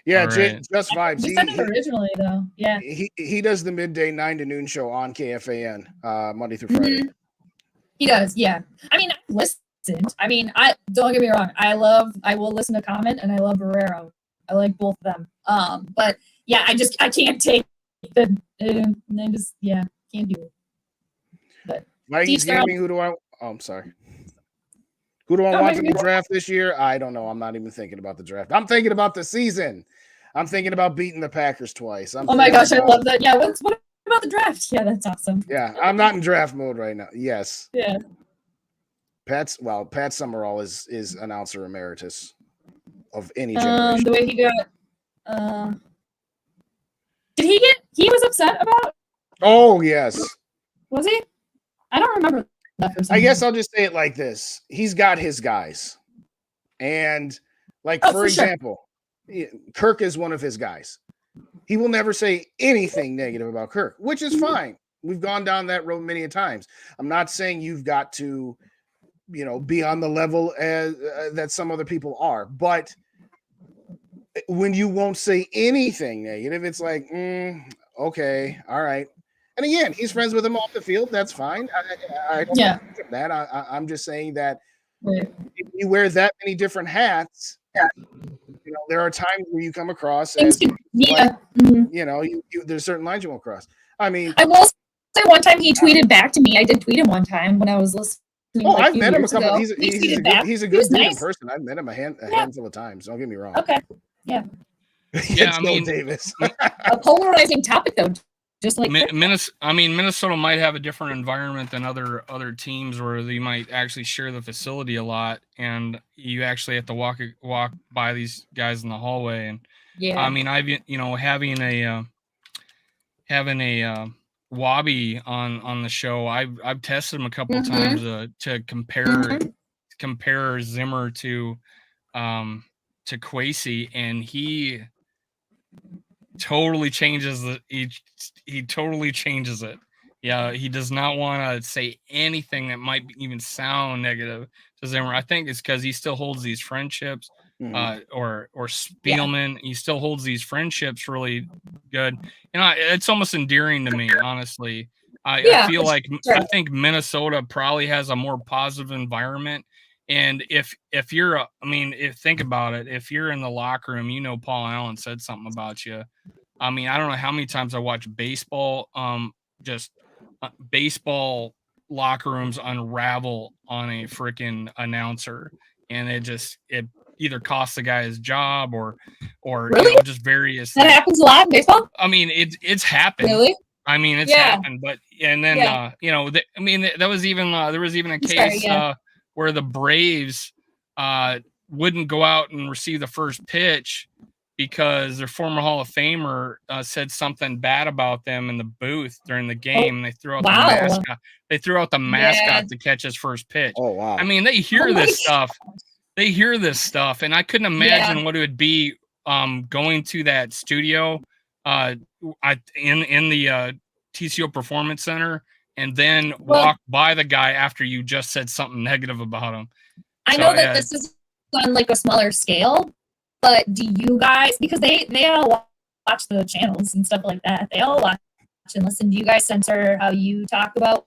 Yeah, just vibes. He said it originally though. Yeah. He does the midday 9 to noon show on KFAN Monday through Friday. He does, yeah. I mean, I've listened. I mean, I don't get me wrong. I will listen to Comment and I love Barrero. I like both of them. But yeah, I can't take the can't do it. But Vikings gaming, who do I? Oh, I'm sorry. Who do I want in the draft this year? I don't know. I'm not even thinking about the draft. I'm thinking about the season. I'm thinking about beating the Packers twice. Oh my gosh, I love that. Yeah, what about the draft? Yeah, that's awesome. Yeah, I'm not in draft mode right now. Yes. Yeah. Pat Summerall is announcer emeritus of any generation. The way he got he was upset about? Oh, yes. Was he? I don't remember that. I guess I'll just say it like this. He's got his guys. And for example, Kirk is one of his guys. He will never say anything negative about Kirk, which is fine. We've gone down that road many a times. I'm not saying you've got to, be on the level as that some other people are, but when you won't say anything negative, it's like, okay, all right. And again, he's friends with him off the field. That's fine. I don't that. I'm just saying that if you wear that many different hats, there are times where you come across as there's certain lines you won't cross. I mean, I will say one time he tweeted back to me. I did tweet him one time when I was listeting. I've met him a couple. He's a good dude in person. I've met him a handful of times. Don't get me wrong. Okay. Yeah. Yeah, Davis. A polarizing topic though. Just like Minnesota might have a different environment than other teams where they might actually share the facility a lot, and you actually have to walk by these guys in the hallway. And I mean, I've having a Wabi on the show. I've tested him a couple of times to compare Zimmer to Kwesi, and he totally changes he totally changes it. Yeah, he does not want to say anything that might even sound negative to Zimmer. I think it's because he still holds these friendships, or Spielman. He still holds these friendships really good. It's almost endearing to me, honestly. I feel like I think Minnesota probably has a more positive environment. And if you're, think about it, if you're in the locker room, Paul Allen said something about you. I mean, I don't know how many times I watch baseball, baseball locker rooms unravel on a freaking announcer, and it either costs the guy his job or really? Just various. That happens a lot in baseball. I mean, it's happened. Really? I mean, it's happened, but and then there was even a case where the Braves wouldn't go out and receive the first pitch because their former Hall of Famer said something bad about them in the booth during the game. And they threw out the mascot. They threw out the mascot to catch his first pitch. Oh wow! I mean, they hear this stuff. They hear this stuff, and I couldn't imagine what it would be going to that studio in the TCO Performance Center, and then walk by the guy after you just said something negative about him. I know that this is on like a smaller scale, but do you guys, because they all watch the channels and stuff like that, they all watch and listen. Do you guys censor how you talk about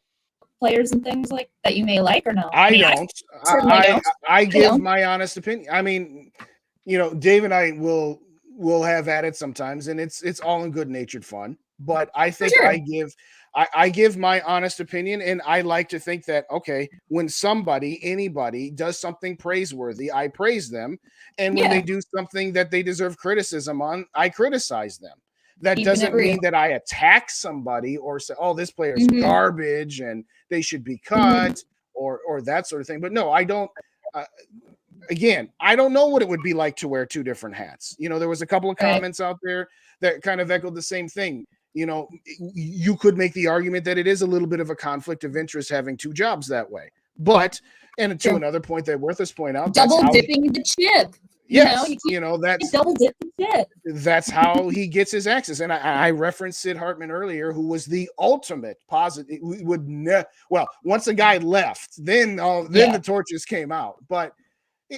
players and things like that you may like or no? I don't. I give my honest opinion. I mean, Dave and I will have at it sometimes, and it's all in good-natured fun. But I think I give my honest opinion, and I like to think that, okay, when anybody does something praiseworthy, I praise them. And when they do something that they deserve criticism on, I criticize them. That doesn't mean that I attack somebody or say, oh, this player is garbage and they should be cut or that sort of thing. But no, I don't. Again, I don't know what it would be like to wear two different hats. You know, there was a couple of comments out there that kind of echoed the same thing. You know, you could make the argument that it is a little bit of a conflict of interest having two jobs that way. But, and to another point that Worthless point out, double dipping the chip. Yes, you know that's double dip the chip. That's how he gets his access. And I referenced Sid Hartman earlier, who was the ultimate positive. We would well, once a guy left, then the torches came out. But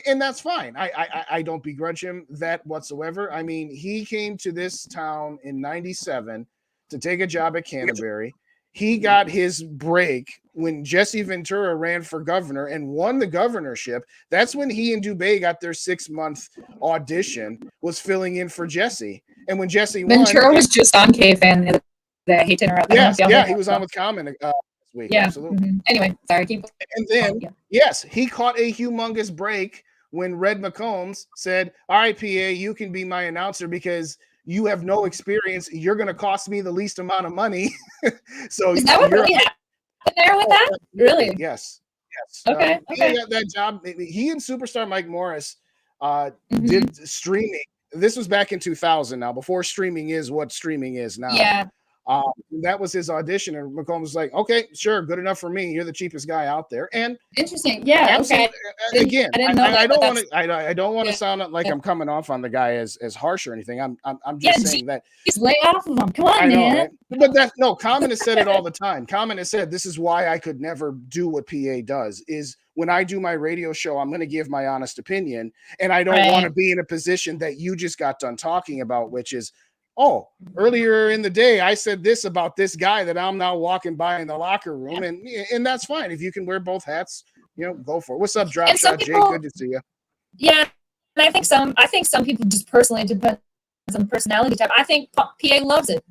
and that's fine. I don't begrudge him that whatsoever. I mean, he came to this town in '97 to take a job at Canterbury. He got his break when Jesse Ventura ran for governor and won the governorship. That's when he and Dubé got their 6-month audition, was filling in for Jesse. And when Jesse won, Ventura was just on KFan. I hate to interrupt. Yeah, he was on with Common this week. Yeah, absolutely. Anyway, sorry. And then, yes, he caught a humongous break when Red McCombs said, all right, PA, you can be my announcer because you have no experience. You're going to cost me the least amount of money. So is that what really happened there with that? Really? Yes. Okay. He got that job. He and superstar Mike Morris did streaming. This was back in 2000 now, before streaming is what streaming is now. Yeah. That was his audition, and McComb was like, "Okay, sure, good enough for me. You're the cheapest guy out there." And interesting, yeah. Okay. Again, I didn't know that. I don't want to sound like I'm coming off on the guy as harsh or anything. I'm just saying that. Just lay off of him. Come on, man. Right? But that's no. Common has said it all the time. Common has said this is why I could never do what PA does. Is when I do my radio show, I'm going to give my honest opinion, and I don't want to be in a position that you just got done talking about, which is, oh, earlier in the day, I said this about this guy that I'm now walking by in the locker room, and that's fine. If you can wear both hats, you know, go for it. What's up, Drop Shot Jade? Good to see you. Yeah, and I think some people just personally depends on personality type. I think PA loves it.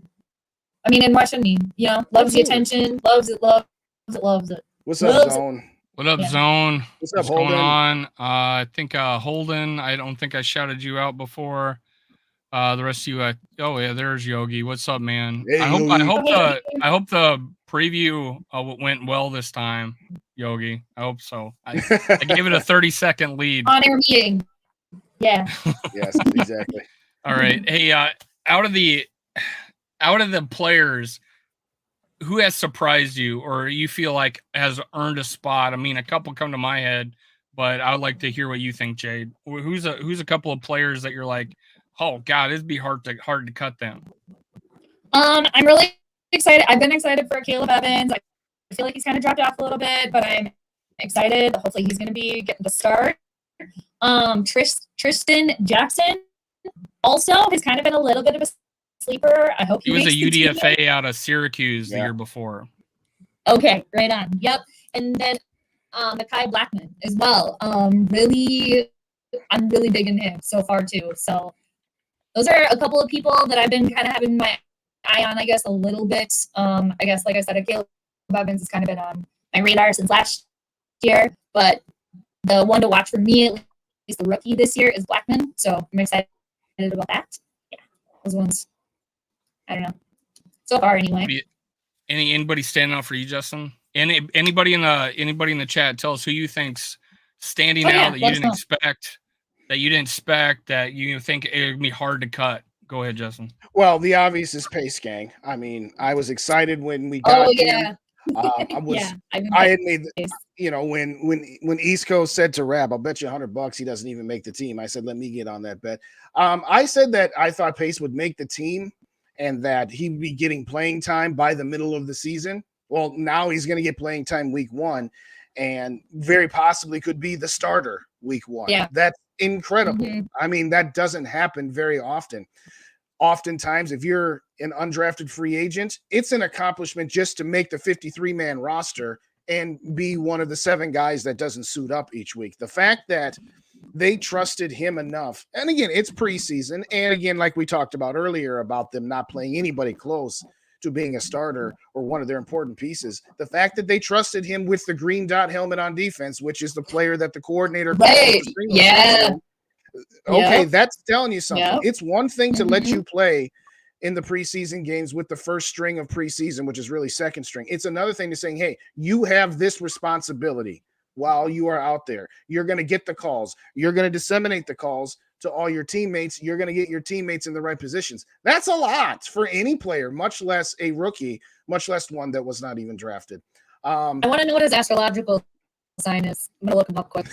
I mean, and why shouldn't he? You know, loves the attention, loves it. What's up, Zone? What up, Zone? What's going on? I think Holden. I don't think I shouted you out before. The rest of you, oh yeah, there's Yogi. What's up, man? Hey, I hope the preview went well this time, Yogi. I hope so. I gave it a 30-second lead. On-air meeting. Yeah. Yes, exactly. All right. Hey, out of the players, who has surprised you or you feel like has earned a spot? I mean, a couple come to my head, but I would like to hear what you think, Jade. Who's a couple of players that you're like, oh God, it'd be hard to cut them. I'm really excited. I've been excited for Caleb Evans. I feel like he's kind of dropped off a little bit, but I'm excited. Hopefully he's going to be getting the start. Tristan Jackson also has kind of been a little bit of a sleeper. I hope he was a UDFA out of Syracuse the year before. Okay, right on. Yep. And then Mekhi Blackman as well. I'm really digging him so far too. So those are a couple of people that I've been kind of having my eye on, I guess, a little bit. I guess, like I said, Caleb Evans has kind of been on my radar since last year, but the one to watch for me, at least the rookie this year, is Blackman. So I'm excited about that. Yeah, those ones. I don't know. So far, anyway. Anybody standing out for you, Justin? Anybody in the chat, tell us who you think's standing out that you didn't expect. That you didn't expect, that you think it would be hard to cut. Go ahead, Justin. Well, the obvious is Pace Gang. I mean, I was excited when we got him. I had made, you know, when East Coast said to Rab, I'll bet you $100 he doesn't even make the team. I said, let me get on that bet. I said that I thought Pace would make the team and that he'd be getting playing time by the middle of the season. Well, now he's going to get playing time week 1 and very possibly could be the starter week 1. Yeah. That's incredible. I mean, that doesn't happen very often. Oftentimes, if you're an undrafted free agent, it's an accomplishment just to make the 53-man roster and be one of the 7 guys that doesn't suit up each week. The fact that they trusted him enough, and again, it's preseason, and again, like we talked about earlier about them not playing anybody close to being a starter or one of their important pieces. The fact that they trusted him with the green dot helmet on defense, which is the player that the coordinator right. Yeah. Okay, that's telling you something. It's one thing to let you play in the preseason games with the first string of preseason, which is really second string. It's another thing to saying, hey, you have this responsibility while you are out there. You're going to get the calls. You're going to disseminate the calls to all your teammates. You're going to get your teammates in the right positions. That's a lot for any player, much less a rookie, much less one that was not even drafted. I want to know what his astrological sign is. I'm going to look him up quick.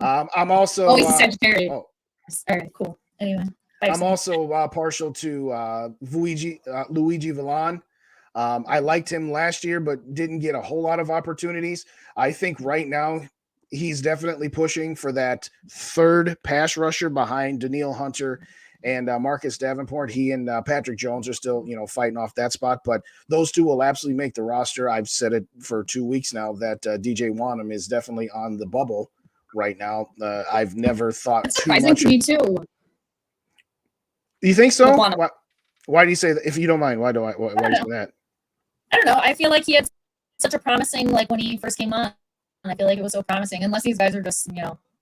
I'm also... Oh, he's a Sagittarius. All right, cool. Anyway. I'm also partial to Luigi Villan. I liked him last year, but didn't get a whole lot of opportunities. I think right now he's definitely pushing for that third pass rusher behind Danielle Hunter and Marcus Davenport. He and Patrick Jones are still, fighting off that spot, but those two will absolutely make the roster. I've said it for 2 weeks now that DJ Wanham is definitely on the bubble right now. I've never thought That's too much. Surprising to me too. You think so? Why do you say that? If you don't mind, why do you say that? I don't know. I feel like he had such a promising, like when he first came on. I feel like it was so promising. Unless these guys are just,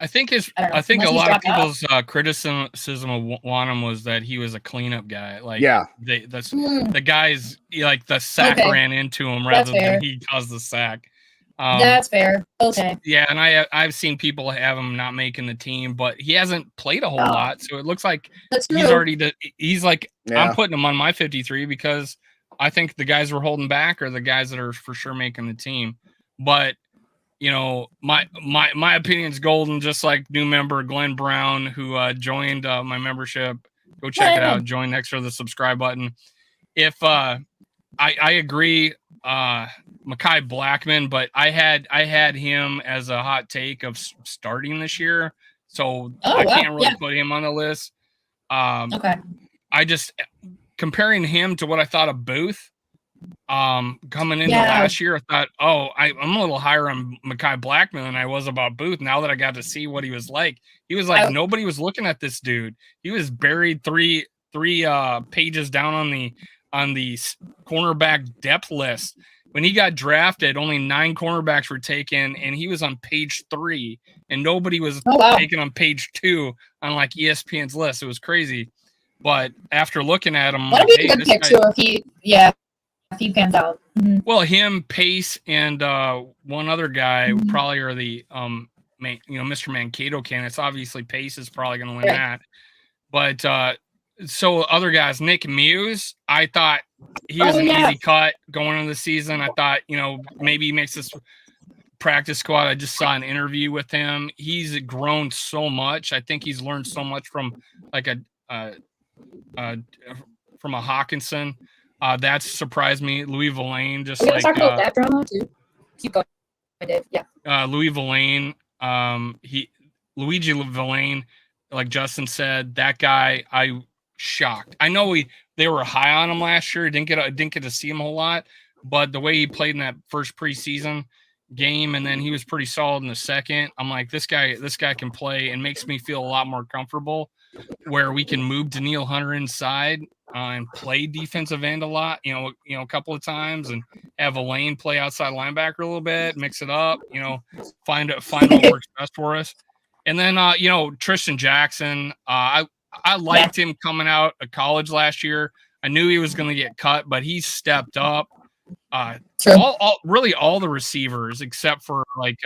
I think a lot of people's criticism of Wanham was that he was a cleanup guy. Like, the guys, like the sack ran into him rather than he caused the sack. That's fair. Okay. Yeah, and I've seen people have him not making the team, but he hasn't played a whole lot, so it looks like he's like, I'm putting him on my 53 because I think the guys we're holding back are the guys that are for sure making the team. But my opinion's golden, just like new member Glenn Brown, who joined my membership. Go check it out. Join next to the subscribe button. If I agree, Mekhi Blackman, but I had him as a hot take of starting this year, so I can't really put him on the list. Okay. I just comparing him to what I thought of Booth coming into last year, I thought, I'm a little higher on Mekhi Blackman than I was about Booth. Now that I got to see what he was like, nobody was looking at this dude. He was buried three pages down on the cornerback depth list. When he got drafted, only 9 cornerbacks were taken, and he was on page 3, and nobody was taken on page 2 on like ESPN's list. It was crazy. But after looking at him, that'd be a good pick too if he pans out. Mm-hmm. Well, him, Pace, and one other guy probably are the Mr. Mankato candidates. Obviously, Pace is probably going to win that. But so other guys, Nick Muse, I thought he was an easy cut going into the season. I thought, maybe he makes this practice squad. I just saw an interview with him. He's grown so much. I think he's learned so much from like from a Hawkinson. That surprised me. Louis Villain, just like talk about that drama too. Keep going. I did. Yeah. Louis Villain, Luigi Villain, like Justin said, that guy, I shocked. I know they were high on him last year. Didn't get to see him a whole lot, but the way he played in that first preseason game, and then he was pretty solid in the second. I'm like, this guy can play, and makes me feel a lot more comfortable where we can move Danielle Hunter inside and play defensive end a lot, a couple of times, and have a lane play outside linebacker a little bit, mix it up, find what works best for us. And then, Tristan Jackson, I liked him coming out of college last year. I knew he was going to get cut, but he stepped up. Really all the receivers except for like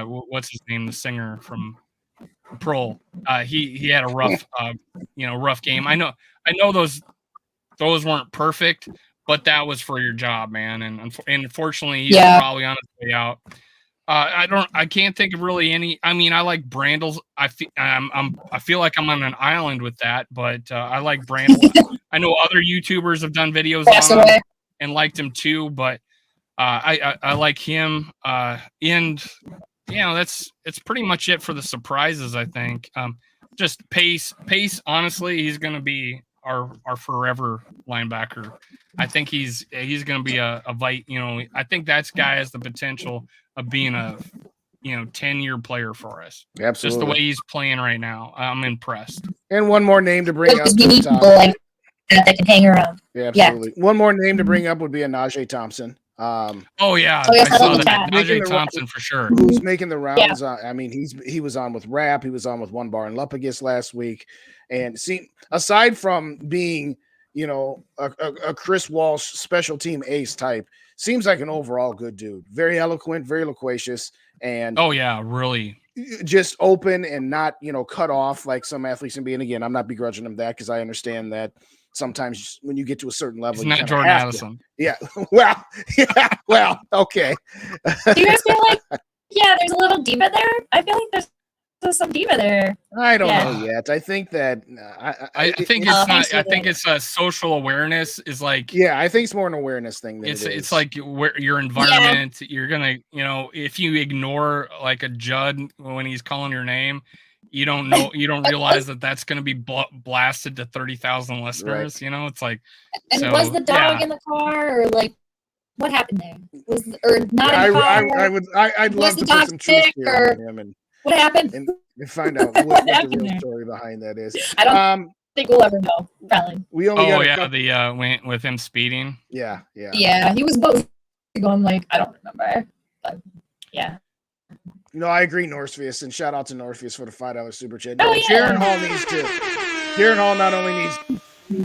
what's his name, the singer from Pro. He had a rough game. I know those weren't perfect, but that was for your job, man. And unfortunately, he's probably on his way out. I can't think of really any. I mean, I like Brandles. I feel like I'm on an island with that, but I like Brandle. I know other YouTubers have done videos on him and liked him too, but I like him. And it's pretty much it for the surprises, I think. Just Pace. Honestly, he's going to be our forever linebacker. I think he's going to be a Vite. I think that guy has the potential of being a 10-year player for us. Absolutely. Just the way he's playing right now, I'm impressed. And one more name to bring up. People like that can hang around. Yeah, absolutely. Yeah. One more name to bring up would be a Najee Thompson. Oh yeah, Oh, yeah, I saw that. that. Making Najee the Thompson for sure. who's making the rounds. I mean, he was on with Rap. He was on with One Bar and Lupagus last week. And see, aside from being, you know, a Chris Walsh special team ace type, seems like an overall good dude. Very eloquent, very loquacious, and Oh yeah, really. just open and not, you know, cut off like some athletes can be. And again, I'm not begrudging him that because I understand that sometimes when you get to a certain level, He's you not kinda Jordan have to. Addison. Yeah. Well, yeah. Well, okay. Do you guys feel like, yeah, there's a little diva there? I feel like there's some diva there. I don't Yeah. know yet. I think that I think it's- it's not. I absolutely. think it's a social awareness is like. yeah, I think it's more an awareness thing than It's like where your environment. You're gonna, you know, if you ignore like a Judd when he's calling your name, you don't know, you don't realize that that's gonna be blasted to 30,000 listeners. You know, it's like. And So, was the dog yeah. in the car, or like what happened there? Was or not in the car? I'd Was love the to put dog some truth sick, here or on him and what happened? find out what the happened real there? story behind that is. I don't think we'll ever know. Probably. We only Oh got a yeah, couple- the went with him speeding. yeah. Yeah, he was both going like I don't remember, but yeah. You know, I agree, Northfius, and shout out to Northfius for the $5 super chat. Oh, No, yeah. Jaron Hall needs to. Jaron Hall not only needs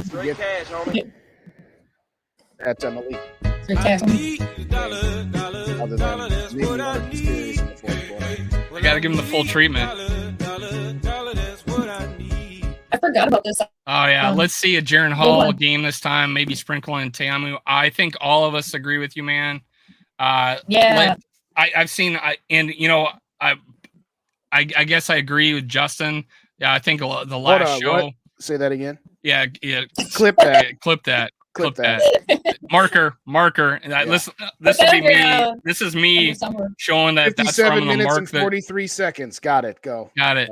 to Straight get cash, homie. that Malik, Okay. Need the dollar, other dollar, than that's maybe what one I of the series need. in the fourth quarter. I gotta give him the full treatment. Dollar, that's what I need. I forgot about this. Oh yeah, let's see a Jaron Hall one. game this time. Maybe sprinkle in Tamu. I think all of us agree with you, man. Yeah. I've seen, and you know, I guess I agree with Justin. Yeah, I think the Hold last on, show. what? Say that again. Yeah, Clip that. clip that. Clip that. Marker. And Yeah. This will be me. Yeah. This is me Somewhere. showing that that's 57 from the minutes mark and that 43 seconds. Got it. Go. got it.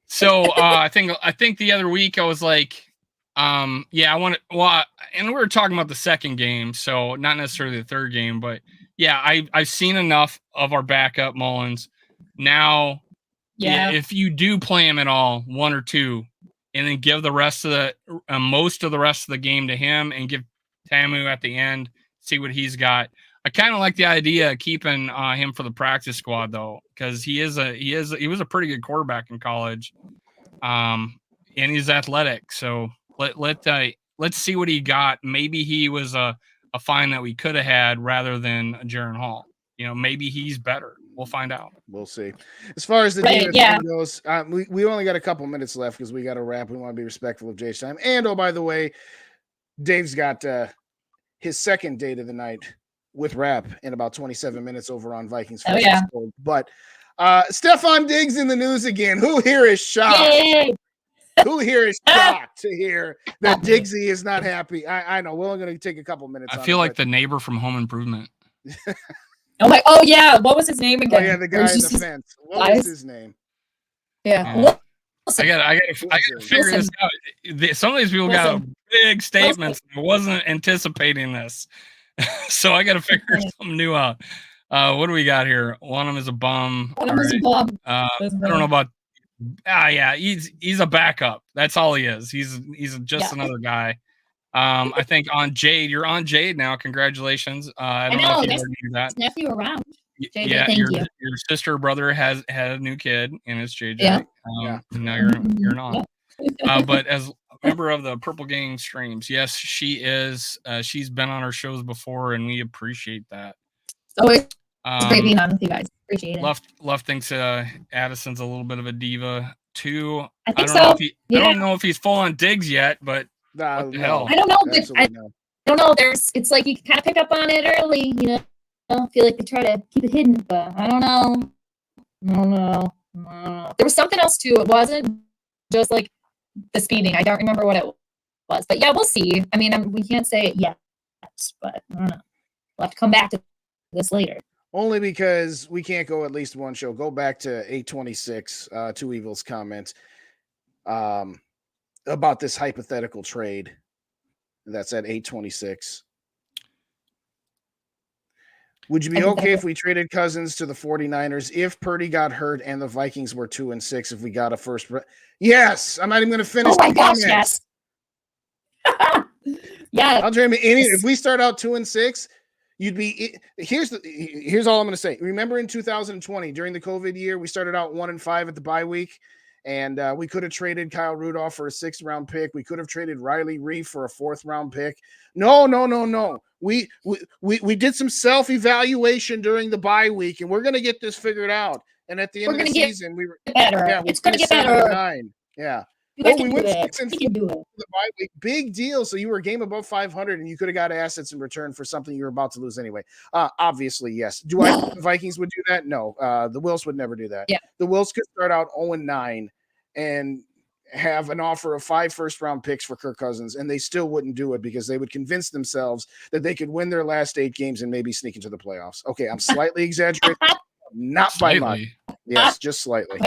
So I think the other week I was like, yeah, I want to. Well, and we were talking about the second game, so not necessarily the third game, but yeah, I've seen enough of our backup Mullins. Now, Yeah. if you do play him at all, one or two, and then give the rest of the most of the rest of the game to him, and give Tamu at the end, see what he's got. I kind of like the idea of keeping him for the practice squad though, because he was a pretty good quarterback in college, and he's athletic. So let's see what he got. Maybe he was a find that we could have had rather than Jaron Hall. You know, maybe he's better. We'll find out. We'll see. As far as the Right, defense yeah. goes, we only got a couple minutes left because we got to wrap. We want to be respectful of Jade's time. And oh, by the way, Dave's got his second date of the night with Rap in about 27 minutes over on Vikings. Oh, yeah. But Stephon Diggs in the news again. Who here is shocked? Yay! Who here is shocked to hear that Diggsy is not happy? I know. We're only going to take a couple minutes. I on feel it, like but- the neighbor from Home Improvement. I'm like, oh yeah, what was his name Oh, again? yeah, the Or guy in just the his fence. What was eyes? his name? Yeah. Yeah. Wilson. I gotta figure this out. Some of these people got Wilson. big statements. I wasn't anticipating this, so I gotta figure something new out. What do we got here? One of them is a bum. One All of them is a right. bum. I don't know about. Yeah, he's a backup. That's all he is. He's just another guy. I think on Jade, you're on Jade now. Congratulations. I don't know if you nice already knew that. His nephew around. JJ, Yeah, thank your you. sister or brother had a new kid, and it's JJ. Yeah. Yeah. And now you're not. But as a member of the Purple Gang streams, yes, she is. She's been on our shows before, and we appreciate that. Always great being on with you guys. Appreciate it. Left thinks Addison's a little bit of a diva too. I think don't know so. if I Yeah. don't know if he's full on Diggs yet, but What the hell? I don't know, but I no. don't know. It's like you can kind of pick up on it early, you know. I don't feel like they try to keep it hidden, but I don't know. There was something else too. It wasn't just like the speeding. I don't remember what it was, but yeah, we'll see. I mean, we can't say it yet, but I don't know. We'll have to come back to this later. Only because we can't go at least one show. Go back to 826, Two Evils comments about this hypothetical trade. That's at 826. Would you be okay if we traded Cousins to the 49ers if Purdy got hurt and the Vikings were 2-6 if we got a first? Yes. I'm not even going to finish. Oh my the gosh, comments. yes. Yeah. I'll dream if we start out 2-6, Here's all I'm going to say. Remember in 2020 during the COVID year, we started out 1-5 at the bye week, and we could have traded Kyle Rudolph for a 6th round pick. We could have traded Riley Reef for a 4th round pick. No. We did some self evaluation during the bye week, and we're going to get this figured out. And at the end of the season, we were better. Yeah, it's going to get better. 9. Yeah. We went 6-4 the bye week. Big deal. So you were a game above 500, and you could have got assets in return for something you were about to lose anyway. Obviously, yes. Do I think the Vikings would do that? No. The Wills would never do that. Yeah. The Wills could start out 0-9 and have an offer of 5 first-round picks for Kirk Cousins, and they still wouldn't do it because they would convince themselves that they could win their last 8 games and maybe sneak into the playoffs. Okay, I'm slightly exaggerating. Not by much. Yes, just slightly.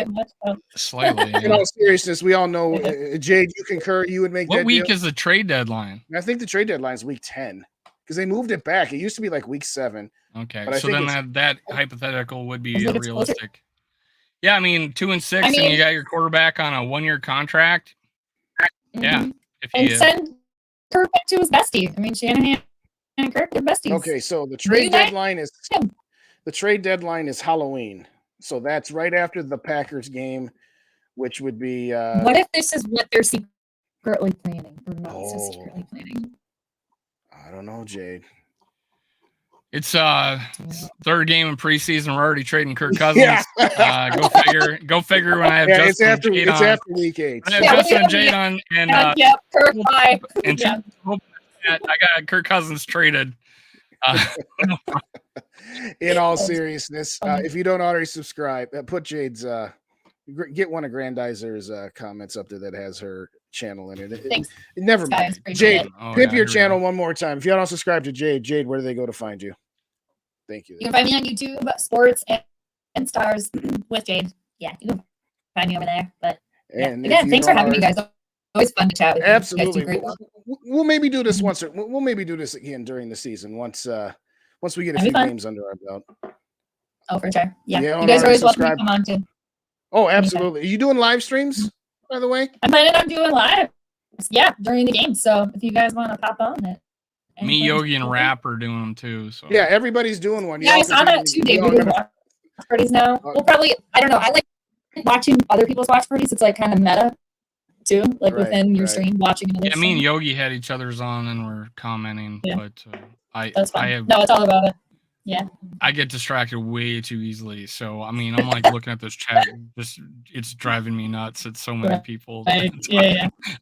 Slightly. In all seriousness, we all know, Jade, you concur. You would make what that week deal? is the trade deadline? I think the trade deadline is week 10 because they moved it back. It used to be like week 7. Okay, but so then that hypothetical would be realistic. Yeah, I mean 2-6, and you got your quarterback on a 1-year contract. Yeah, and send Kirk back to his bestie. I mean, Shanahan and Kirk are besties. Okay, so the trade deadline is Halloween. So that's right after the Packers game, which would be what if this is what they're secretly planning or not so secretly planning? I don't know, Jade. It's 3rd game in preseason. We're already trading Kirk Cousins. Yeah. Go figure when I have Justin Justin it's after week 8. I have Justin and Jade on, and Kirk bye. And I got Kirk Cousins traded. In all seriousness, if you don't already subscribe, put Jade's get one of Grandizer's comments up there that has her channel in it. Thanks. Never mind. Jade, pip your channel one more time. If you don't subscribe to Jade, where do they go to find you? Thank you. You can find me on YouTube, Sports and Stars with Jade. Yeah, you can find me over there. But again, thanks for having me, guys. Always fun to chat with you. Absolutely. We'll maybe do this once. We'll maybe do this again during the season once we get a few games under our belt. Oh, for sure. Yeah. You guys are always welcome to come on too. Oh, absolutely. Are you doing live streams, by the way? I'm planning on doing live. Yeah, during the game. So if you guys want to pop on it. Me, Yogi, and Rap are doing them too. So yeah, everybody's doing one. Yeah, I saw that too, Dave. We're watch parties now. We'll probably, I don't know. I like watching other people's watch parties. It's like kind of meta too, like within your stream, watching another me and Yogi had each other's on and we're commenting, but that's fine. No, it's all about it. Yeah. I get distracted way too easily. So, I mean, I'm like looking at this chat, it's driving me nuts. It's so many people. I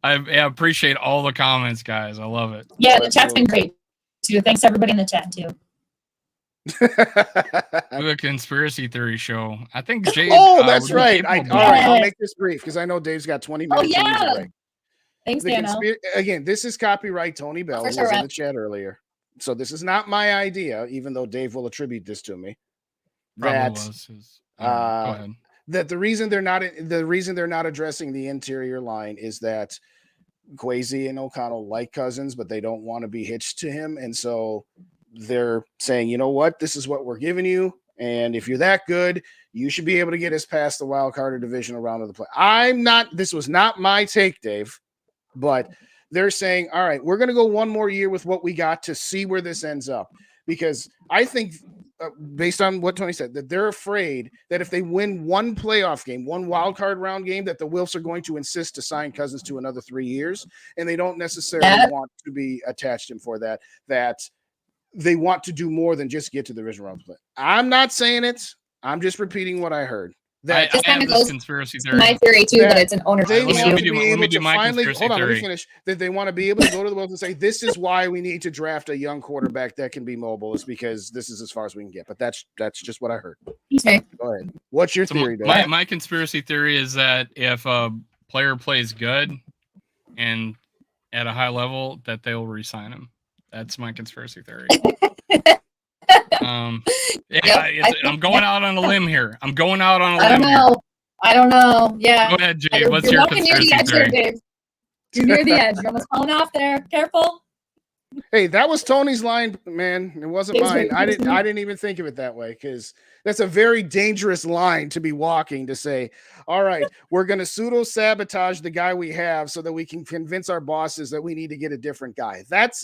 appreciate all the comments, guys. I love it. Yeah, the chat's been great too. Thanks to everybody in the chat too. The conspiracy theory show. I think Jade. That's right. All right, I'll make this brief because I know Dave's got 20 minutes. Oh, yeah. Thanks, Dano. Again, this is copyright Tony Bell, who was in the chat earlier. So this is not my idea, even though Dave will attribute this to me. Go ahead. That the reason they're not addressing the interior line is that Kwesi and O'Connell like Cousins, but they don't want to be hitched to him, and so they're saying, you know what, this is what we're giving you, and if you're that good, you should be able to get us past the wild card or divisional round of the play. This was not my take, Dave, but they're saying, all right, we're going to go one more year with what we got to see where this ends up. Because I think, based on what Tony said, that they're afraid that if they win one playoff game, one wild card round game, that the Wilfs are going to insist to sign Cousins to another 3 years. And they don't necessarily want to be attached to him for that they want to do more than just get to the divisional round play. I'm not saying it. I'm just repeating what I heard. I have this conspiracy theory. My theory too, that it's an ownership issue. Let me do my conspiracy theory. Let me finish. That they want to be able to go to the Wilfs and say, this is why we need to draft a young quarterback that can be mobile, is because this is as far as we can get. But that's just what I heard. Okay. Go ahead. What's your theory, Dave? My conspiracy theory is that if a player plays good and at a high level, that they'll re-sign him. That's my conspiracy theory. I'm going out on a limb here. I don't know. Yeah. Go ahead, Jade. What's your conspiracy theory? You're near the edge. You're almost falling off there. Careful. Hey, that was Tony's line, man. It wasn't mine. I didn't even think of it that way, because that's a very dangerous line to be walking, to say, all right, we're going to pseudo-sabotage the guy we have so that we can convince our bosses that we need to get a different guy. That's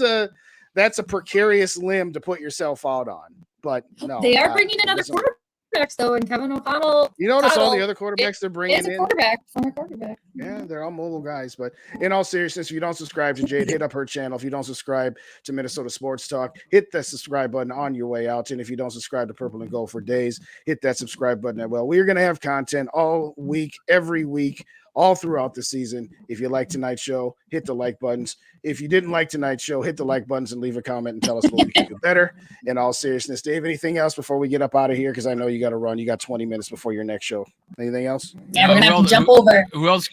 that's a precarious limb to put yourself out on. But no, they are bringing in other quarterbacks though, and Kevin O'Connell. You notice all the other quarterbacks they're bringing in. Former quarterback. Yeah, they're all mobile guys. But in all seriousness, if you don't subscribe to Jade, hit up her channel. If you don't subscribe to Minnesota Sports Talk, hit that subscribe button on your way out. And if you don't subscribe to Purple and Gold for days, hit that subscribe button as well. We're going to have content all week, every week, all throughout the season. If you like tonight's show, hit the like buttons. If you didn't like tonight's show, hit the like buttons and leave a comment and tell us what we can do better. In all seriousness, Dave, anything else before we get up out of here? Because I know you got to run. You got 20 minutes before your next show. Anything else? Yeah, we're gonna have to jump over. Who else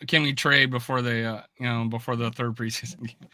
can we trade before they before the third preseason game?